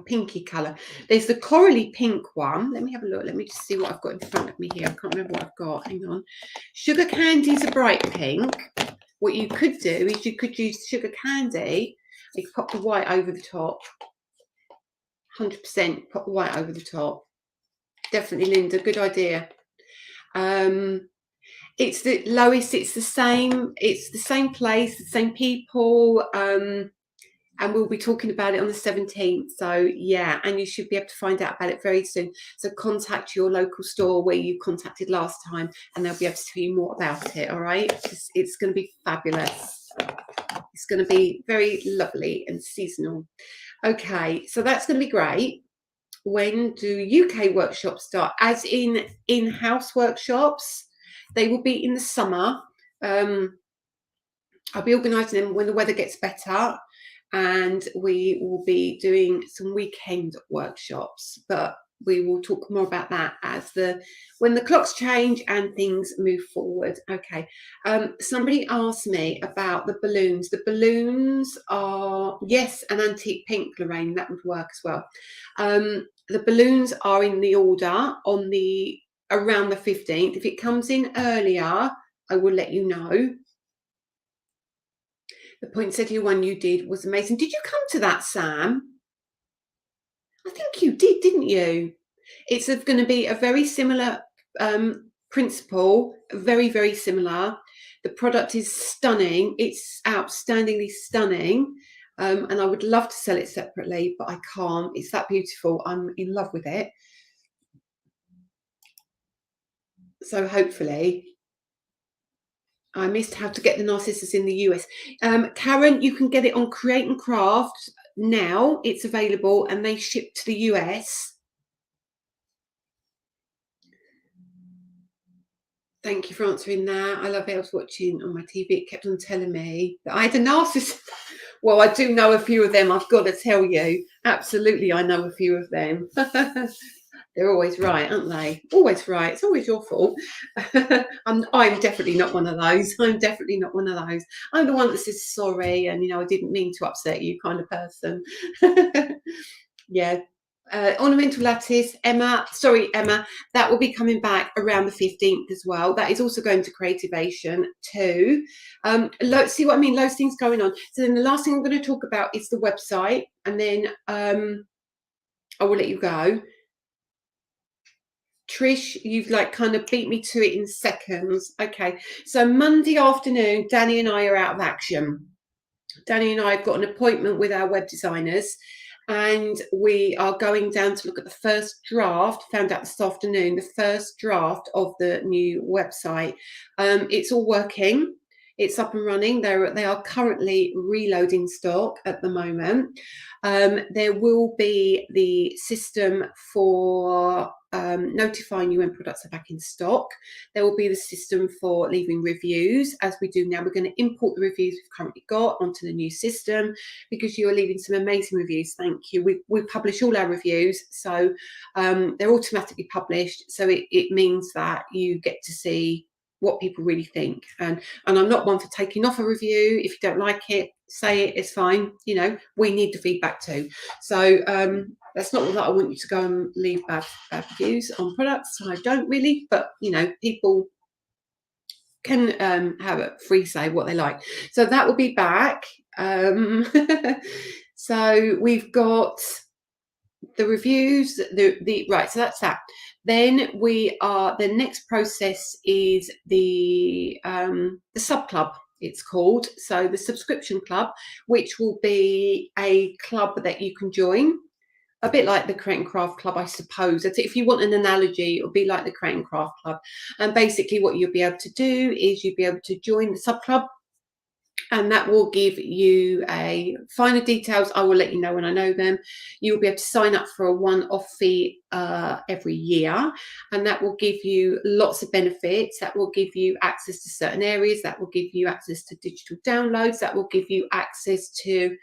pinky colour? There's the corally pink one. Let me have a look. Let me just see what I've got in front of me here. I can't remember what I've got. Hang on. Sugar Candy's a bright pink. What you could do is you could use Sugar Candy. You could pop the white over the top. 100% pop the white over the top. Definitely, Linda. Good idea. It's the Lois. It's the same place, the same people. And we'll be talking about it on the 17th. So yeah, and you should be able to find out about it very soon. So contact your local store where you contacted last time, and they'll be able to tell you more about it. All right, it's going to be fabulous. It's going to be very lovely and seasonal. Okay, so that's going to be great. When do UK workshops start? As in-house workshops, they will be in the summer. I'll be organising them when the weather gets better, and we will be doing some weekend workshops, but we will talk more about that when the clocks change and things move forward. Okay. Somebody asked me about the balloons. The balloons are, yes, an antique pink, Lorraine, that would work as well. The balloons are in the order around the 15th. If it comes in earlier, I will let you know. The poinsettia one you did was amazing. Did you come to that, Sam? I think you did, didn't you? It's going to be a very similar principle, very, very similar. The product is stunning. It's outstandingly stunning. And I would love to sell it separately, but I can't. It's that beautiful. I'm in love with it. So hopefully, I missed how to get the Narcissus in the US. Karen, you can get it on Create and Craft now. It's available, and they ship to the US. Thank you for answering that. I love it. I was watching on my TV. It kept on telling me that I had a Narcissus. Well, I do know a few of them. I've got to tell you. Absolutely, I know a few of them. They're always right, aren't they? Always right. It's always your fault. I'm definitely not one of those. I'm definitely not one of those. I'm the one that says sorry and, I didn't mean to upset you kind of person. Yeah. Ornamental lattice, Emma, that will be coming back around the 15th as well. That is also going to Creativation too. See what I mean? Loads of things going on. So then the last thing I'm going to talk about is the website, and then I will let you go. Trish, you've kind of beat me to it in seconds. Okay, so Monday afternoon, Danny and I are out of action. Danny and I have got an appointment with our web designers, and we are going down to look at the first draft. Found out this afternoon, the first draft of the new website. It's all working. It's up and running. They are currently reloading stock at the moment. There will be the system for notifying you when products are back in stock. There will be the system for leaving reviews, as we do now. We're going to import the reviews we've currently got onto the new system, because you are leaving some amazing reviews. Thank you. We publish all our reviews, so they're automatically published. So it means that you get to see what people really think, and I'm not one for taking off a review. If you don't like it, say it. It's fine. We need the feedback too. So that's not that I want you to go and leave bad reviews on products. I don't really, but people can have a free say what they like. So that will be back. So we've got the reviews, right, so that's that. Then the next process is the sub club, it's called. So the subscription club, which will be a club that you can join. a bit like the Create and Craft Club, I suppose. If you want an analogy, it would be like the Create and Craft Club. And basically what you'll be able to do is you'll be able to join the sub club, and that will give you a finer details. I will let you know when I know them. You'll be able to sign up for a one-off fee every year, and that will give you lots of benefits. That will give you access to certain areas. That will give you access to digital downloads. That will give you access to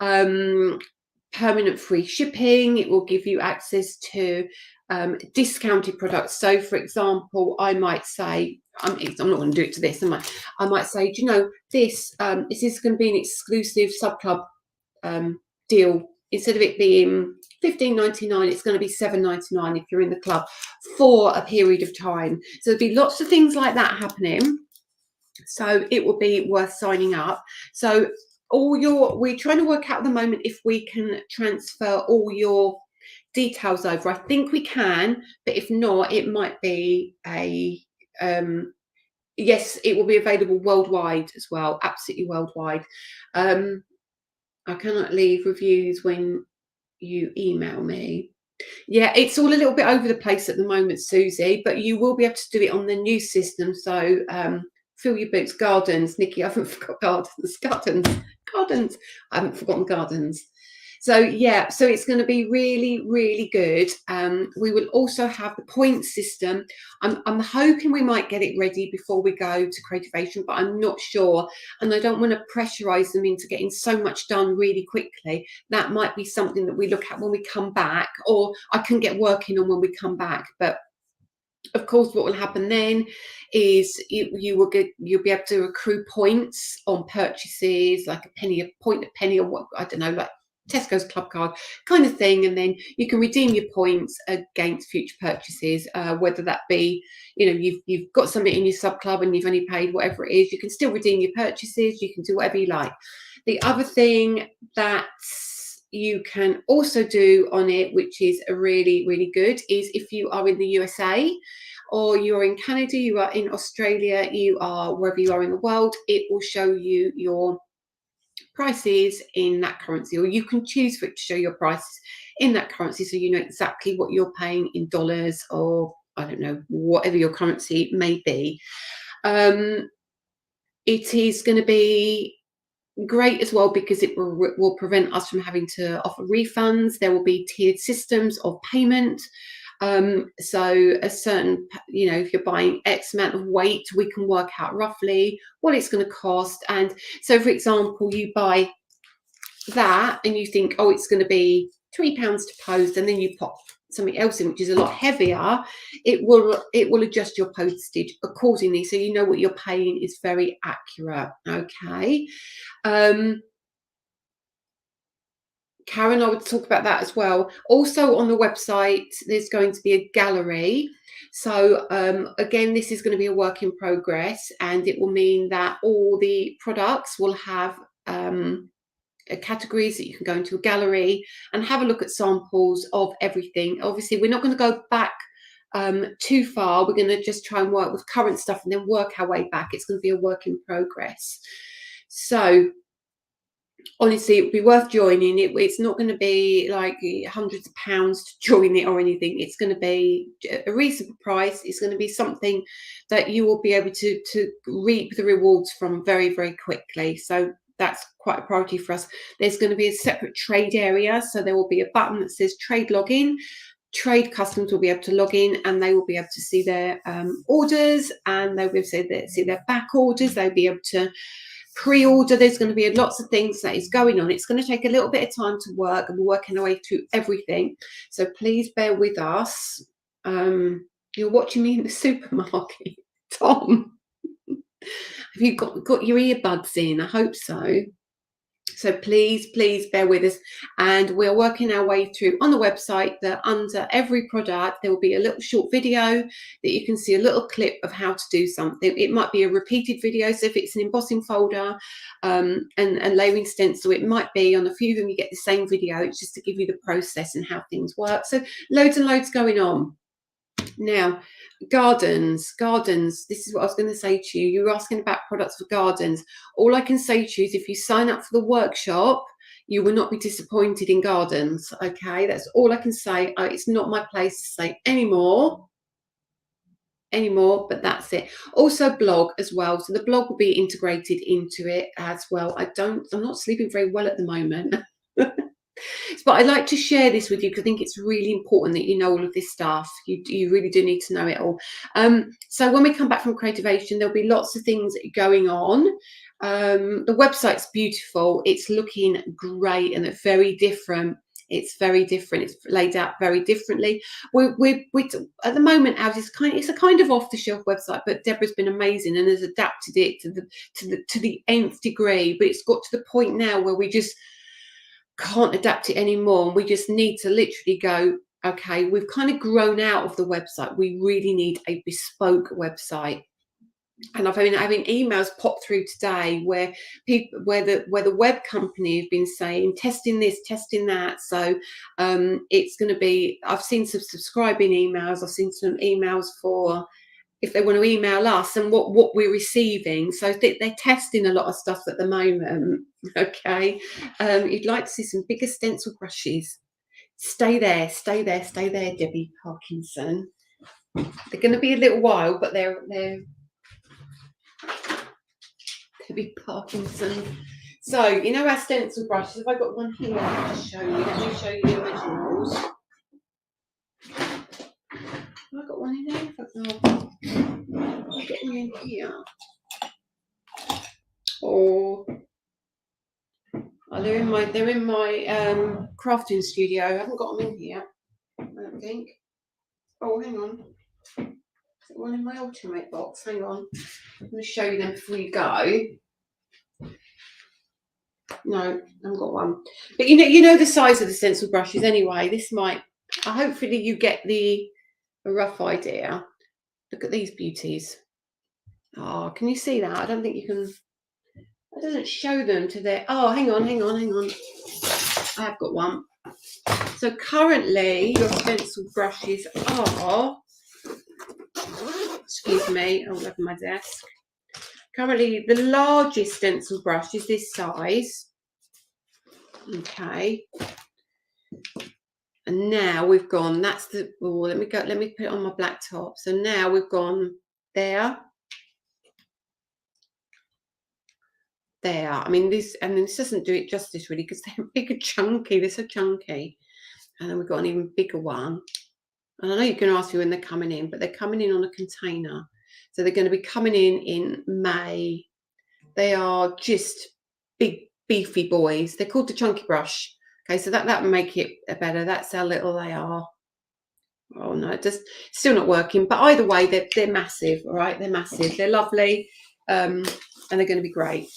permanent free shipping. It will give you access to discounted products. So for example, I might say, I'm not going to do it to this, am I? I might say, do you know, this is going to be an exclusive sub club deal. Instead of it being $15.99, it's going to be $7.99 if you're in the club for a period of time. So there'll be lots of things like that happening. So it will be worth signing up. So we're trying to work out at the moment if we can transfer all your details over. I think we can, but if not, it might be a yes, it will be available worldwide as well, absolutely worldwide. I cannot leave reviews when you email me. Yeah, it's all a little bit over the place at the moment, Susie, but you will be able to do it on the new system. So fill your boots. Gardens, Nikki, I haven't forgot gardens. I haven't forgotten gardens. So yeah, so it's going to be really, really good. We will also have the point system. I'm hoping we might get it ready before we go to Creativation, but I'm not sure. And I don't want to pressurize them into getting so much done really quickly. That might be something that we look at when we come back, or I can get working on when we come back. But of course, what will happen then is you'll be able to accrue points on purchases, like a penny, or what, I don't know, like Tesco's club card kind of thing, and then you can redeem your points against future purchases, whether that be, you know, you've got something in your sub club and you've only paid whatever it is, you can still redeem your purchases. You can do whatever you like. The other thing that you can also do on it, which is really, really good, is if you are in the USA, or you're in Canada, you are in Australia, you are wherever you are in the world, it will show you your prices in that currency, or you can choose for it to show your prices in that currency, so you know exactly what you're paying in dollars, or I don't know, whatever your currency may be. It is going to be great as well because it will prevent us from having to offer refunds. There will be tiered systems of payment. So a certain, you know, if you're buying X amount of weight, we can work out roughly what it's going to cost. And so, for example, you buy that and you think, oh, it's going to be £3 to post, and then you pop something else in which is a lot heavier, it will adjust your postage accordingly, so you know what you're paying is very accurate. Okay. Karen, I would talk about that as well. Also on the website, there's going to be a gallery. So again, this is going to be a work in progress, and it will mean that all the products will have categories that you can go into a gallery and have a look at samples of everything. Obviously, we're not going to go back too far. We're going to just try and work with current stuff and then work our way back. It's going to be a work in progress. So honestly, it would be worth joining. It's not going to be like hundreds of pounds to join it or anything. It's going to be a reasonable price. It's going to be something that you will be able to reap the rewards from very, very quickly. So that's quite a priority for us. There's going to be a separate trade area. So there will be a button that says trade login. Trade customers will be able to log in, and they will be able to see their orders, and they'll be able to see their back orders. They'll be able to pre-order. There's going to be lots of things that is going on. It's going to take a little bit of time to work, and we're working our way through everything. So please bear with us. You're watching me in the supermarket, Tom. Have you got your earbuds in? I hope so. So please bear with us, and we're working our way through on the website that under every product there will be a little short video that you can see, a little clip of how to do something. It might be a repeated video, so if it's an embossing folder and layering stencil, it might be on a few of them you get the same video. It's just to give you the process and how things work. So loads and loads going on. Now, gardens, this is what I was going to say to you. You were asking about products for gardens. All I can say to you is if you sign up for the workshop, you will not be disappointed in gardens. Okay, that's all I can say. It's not my place to say anymore, but that's it. Also blog as well, so the blog will be integrated into it as well. I'm not sleeping very well at the moment. But I'd like to share this with you because I think it's really important that you know all of this stuff. You really do need to know it all. So when we come back from Creativation, there'll be lots of things going on. The website's beautiful. It's looking great and it's very different. It's very different. It's laid out very differently. We at the moment, it's a kind of off-the-shelf website, but Deborah's been amazing and has adapted it to the nth degree. But it's got to the point now where we just can't adapt it anymore, and we just need to literally go, okay, we've kind of grown out of the website. We really need a bespoke website. And I've been having emails pop through today where the web company have been saying testing this, testing that. So it's going to be, I've seen some subscribing emails, I've seen some emails for if they want to email us and what we're receiving. So they're testing a lot of stuff at the moment. Okay, you'd like to see some bigger stencil brushes. Stay there, Debbie Parkinson. They're going to be a little while, but they're Debbie Parkinson. So you know our stencil brushes. Have I got one here to show you? Let me show you the originals. Have I got one in there? Oh, I've got one in here. Oh, they're in my crafting studio. I haven't got them in here, I don't think. Oh, hang on. Is it one in my Ultimate box? Hang on. I'm going to show you them before you go. No, I haven't got one. But you know the size of the stencil brushes anyway. This might. Hopefully you get a rough idea. Look at these beauties. Oh, can you see that? I don't think you can. It doesn't show them to their. Oh, hang on. I have got one. So currently your stencil brushes are, excuse me, all over my desk. Currently the largest stencil brush is this size. Okay. And now we've gone, that's the, oh, let me put it on my black top. So now we've gone there. There. I mean, this doesn't do it justice really because they're big and chunky. They're so chunky. And then we've got an even bigger one. And I know you're going to ask me when they're coming in, but they're coming in on a container. So they're going to be coming in May. They are just big, beefy boys. They're called the chunky brush. Okay, so that would make it better. That's how little they are. Oh no, it's still not working. But either way, they're massive. All right, they're massive. They're lovely, and they're going to be great.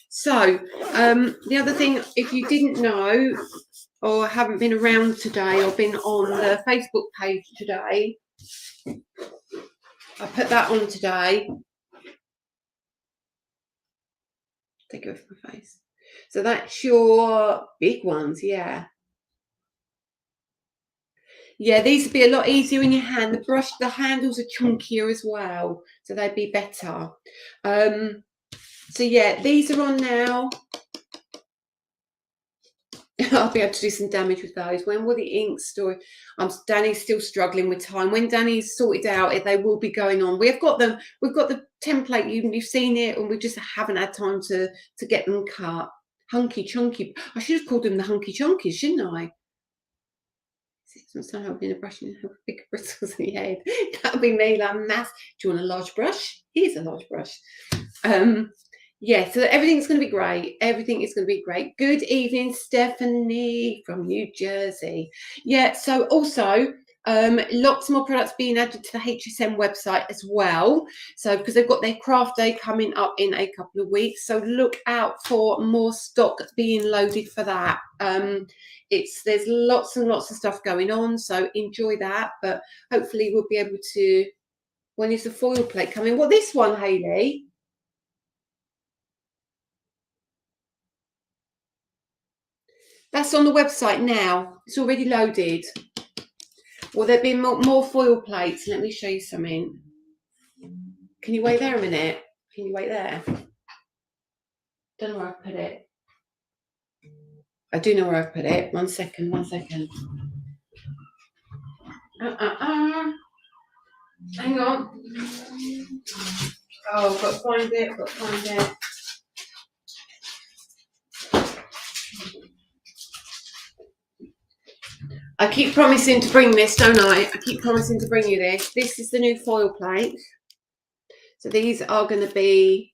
So the other thing, if you didn't know or haven't been around today or been on the Facebook page today, I put that on today. Take it off my face. So that's your big ones, yeah. Yeah, these would be a lot easier in your hand. The handles are chunkier as well, so they'd be better. So yeah, these are on now. I'll be able to do some damage with those. When will the ink store? Danny's still struggling with time. When Danny's sorted out, they will be going on. We've got them. We've got the template. You've seen it, and we just haven't had time to get them cut. Hunky chunky. I should have called them the hunky chunkies, shouldn't I? Somehow being a brush and have big bristles in your head. That'll be me, like mass. Do you want a large brush? Here's a large brush. Yeah, so everything's going to be great. Everything is going to be great. Good evening, Stephanie from New Jersey. Yeah, so also lots more products being added to the HSM website as well. So because they've got their craft day coming up in a couple of weeks, so look out for more stock being loaded for that. There's lots and lots of stuff going on, so enjoy that. But hopefully we'll be able to. When is the foil plate coming? Well, this one, Hayley. That's on the website now. It's already loaded. Will there be more foil plates? Let me show you something. Can you wait there a minute? Can you wait there? Don't know where I've put it. I do know where I've put it. 1 second, 1 second. Hang on. Oh, I've got to find it, got to find it. I keep promising to bring this, don't I? I keep promising to bring you this. This is the new foil plate. So these are going to be...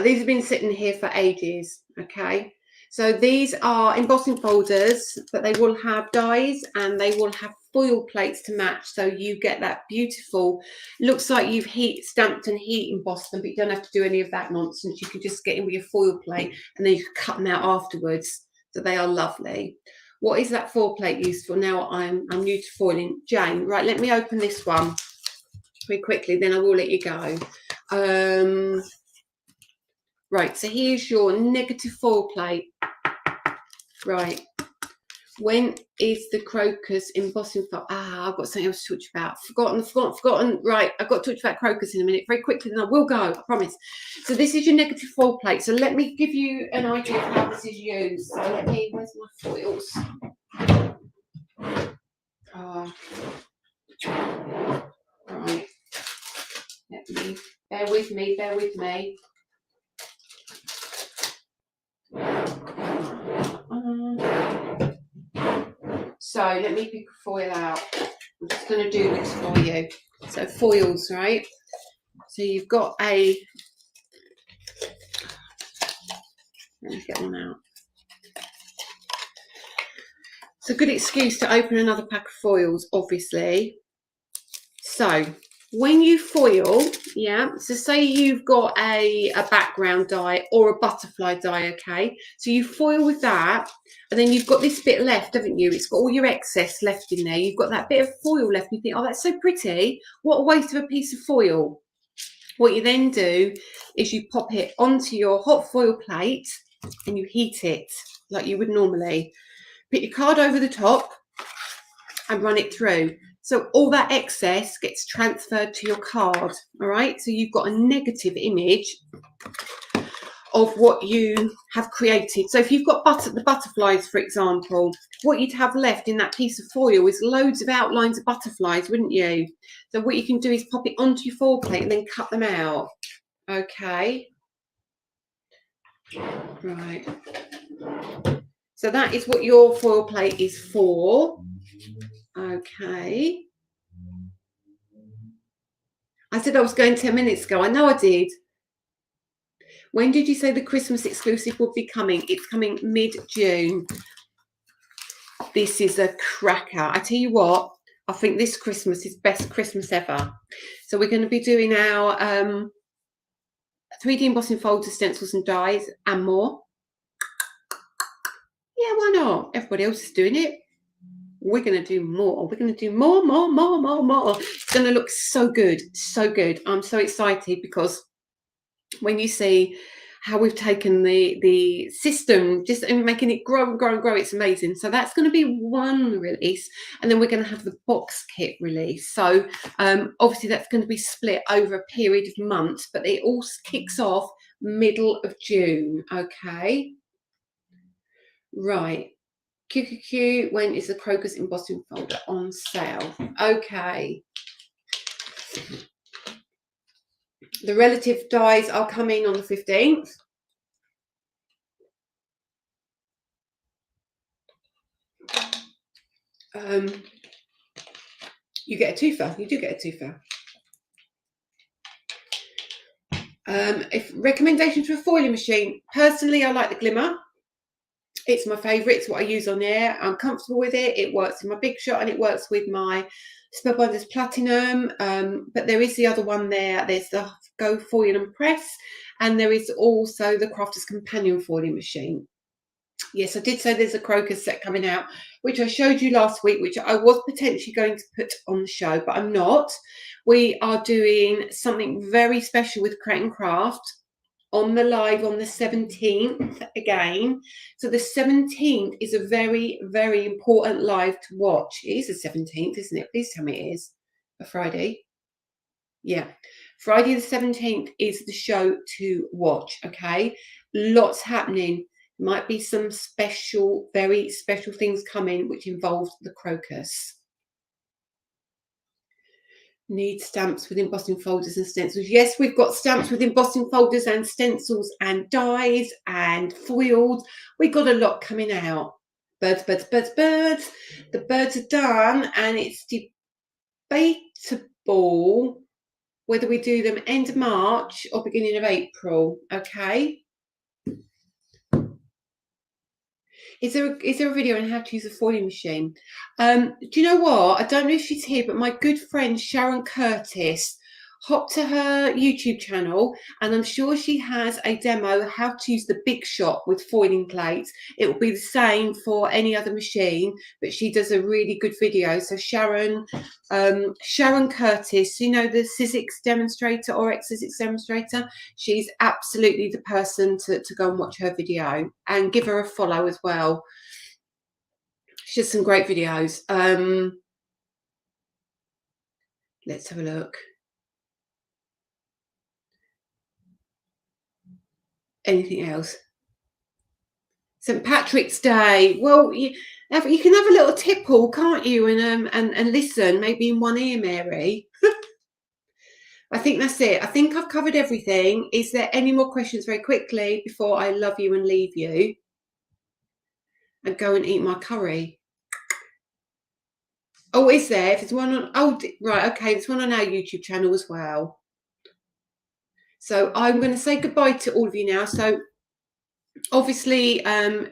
These have been sitting here for ages, okay? So these are embossing folders, but they will have dies and they will have foil plates to match. So you get that beautiful, looks like you've stamped and heat embossed them, but you don't have to do any of that nonsense. You can just get in with your foil plate and then you can cut them out afterwards. So they are lovely. What is that foil plate used for? Now I'm new to foiling. Jane, right, let me open this one very quickly, then I will let you go. Right, so here's your negative foil plate. Right, when is the crocus embossing fold? I've got something else to talk about. Forgotten. Right, I've got to talk about crocus in a minute. Very quickly, then I will go, I promise. So this is your negative foil plate. So let me give you an idea of how this is used. So where's my foils? Right, bear with me. So let me pick a foil out. I'm just going to do this for you. So foils, right? So you've got let me get one out. It's a good excuse to open another pack of foils, obviously. So when you foil, so say you've got a background die or a butterfly die, okay? So you foil with that, and then you've got this bit left, haven't you? It's got all your excess left in there. You've got that bit of foil left. You think, oh, that's so pretty. What a waste of a piece of foil. What you then do is you pop it onto your hot foil plate and you heat it like you would normally. Put your card over the top and run it through. So all that excess gets transferred to your card, all right? So you've got a negative image of what you have created. So if you've got the butterflies, for example, what you'd have left in that piece of foil is loads of outlines of butterflies, wouldn't you? So what you can do is pop it onto your foil plate and then cut them out, okay? Right. So that is what your foil plate is for. Okay. I said I was going 10 minutes ago. I know I did. When did you say the Christmas exclusive would be coming? It's coming mid-June. This is a cracker. I tell you what, I think this Christmas is best Christmas ever. So we're going to be doing our 3D embossing folders, stencils and dies and more. Yeah, why not? Everybody else is doing it. We're going to do more. We're going to do more. It's going to look so good, so good. I'm so excited because when you see how we've taken the system just and making it grow and grow and grow, it's amazing. So that's going to be one release, and then we're going to have the box kit release. So obviously that's going to be split over a period of months, but it all kicks off middle of June. Okay, right. QQQ, when is the crocus embossing folder on sale? Okay. The relative dies are coming on the 15th. You get a twofer. You do get a twofer. If recommendations for a foiling machine, personally, I like the Glimmer. It's my favourite. It's what I use on there. I'm comfortable with it. It works in my Big Shot and it works with my Spellbinders Platinum. But there is the other one there. There's the Go Foil and Press, and there is also the Crafter's Companion foiling machine. Yes, I did say there's a crocus set coming out, which I showed you last week, which I was potentially going to put on the show, but I'm not. We are doing something very special with Create and Craft on the live on the 17th again. So the 17th is a very, very important live to watch. It is the 17th, isn't it? Please tell me it is a Friday. Yeah, Friday the 17th is the show to watch. Okay, lots happening. Might be some special, very special things coming which involve the crocus. Need stamps with embossing folders and stencils. Yes, we've got stamps with embossing folders and stencils and dies and foils. We've got a lot coming out. Birds, birds, birds, birds. The birds are done, and it's debatable whether we do them end of March or beginning of April. Okay. Is there a video on how to use a foiling machine? Do you know what? I don't know if she's here, but my good friend Sharon Curtis, hop to her YouTube channel, and I'm sure she has a demo how to use the Big Shot with foiling plates. It will be the same for any other machine, but she does a really good video. So Sharon Curtis, you know, the Sizzix demonstrator or ex-Sizzix demonstrator, she's absolutely the person to go and watch her video, and give her a follow as well. She does some great videos. Let's have a look. Anything else? St. Patrick's Day. Well, you can have a little tipple, can't you? And listen, maybe in one ear, Mary. I think that's it. I think I've covered everything. Is there any more questions very quickly before I love you and leave you and go and eat my curry? Oh, is there? If there's one on, oh, right, okay, there's one on our YouTube channel as well. So I'm going to say goodbye to all of you now. So obviously,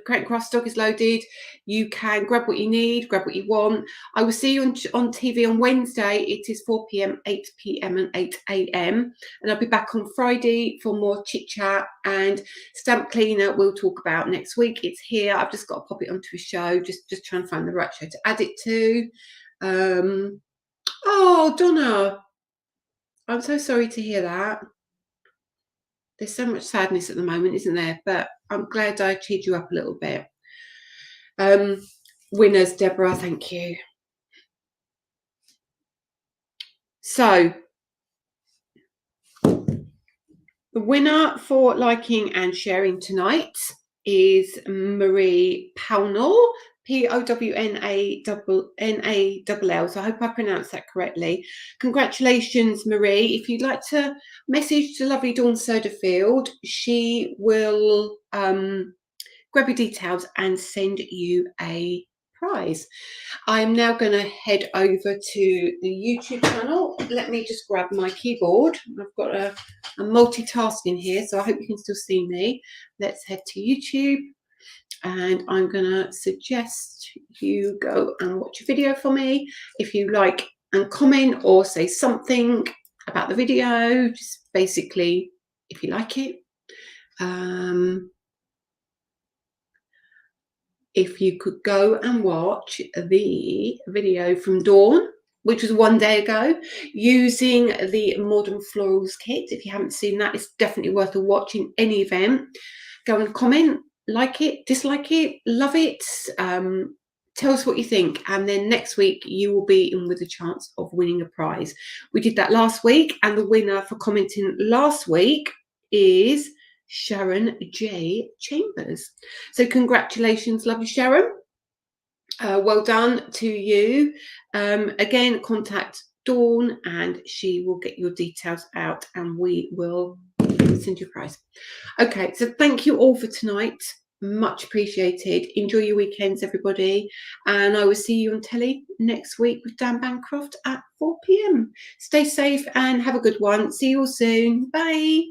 Create Craft stock is loaded. You can grab what you need, grab what you want. I will see you on TV on Wednesday. It is 4 p.m, 8 p.m, and 8 a.m. And I'll be back on Friday for more chit chat and stamp cleaner. We'll talk about next week. It's here. I've just got to pop it onto a show. Just trying to find the right show to add it to. Oh, Donna, I'm so sorry to hear that. There's so much sadness at the moment, isn't there? But I'm glad I cheered you up a little bit. Winners, Deborah, thank you. So the winner for liking and sharing tonight is Marie Pownall, Pownall. So I hope I pronounced that correctly. Congratulations, Marie. If you'd like to message to lovely Dawn Soderfield, she will grab your details and send you a prize. I'm now going to head over to the YouTube channel. Let me just grab my keyboard. I've got a multitasking here, so I hope you can still see me. Let's head to YouTube. And I'm going to suggest you go and watch a video for me. If you like and comment or say something about the video, just basically if you like it. If you could go and watch the video from Dawn, which was 1 day ago, using the Modern Florals kit. If you haven't seen that, it's definitely worth a watch in any event. Go and comment. Like it, dislike it, love it, tell us what you think, and then next week you will be in with a chance of winning a prize. We did that last week, and the winner for commenting last week is Sharon J. Chambers. So congratulations, lovely Sharon. Well done to you. Again, contact Dawn and she will get your details out and we will send you a prize. Okay, so thank you all for tonight. Much appreciated. Enjoy your weekends, everybody. And I will see you on telly next week with Dan Bancroft at 4 p.m. Stay safe and have a good one. See you all soon. Bye.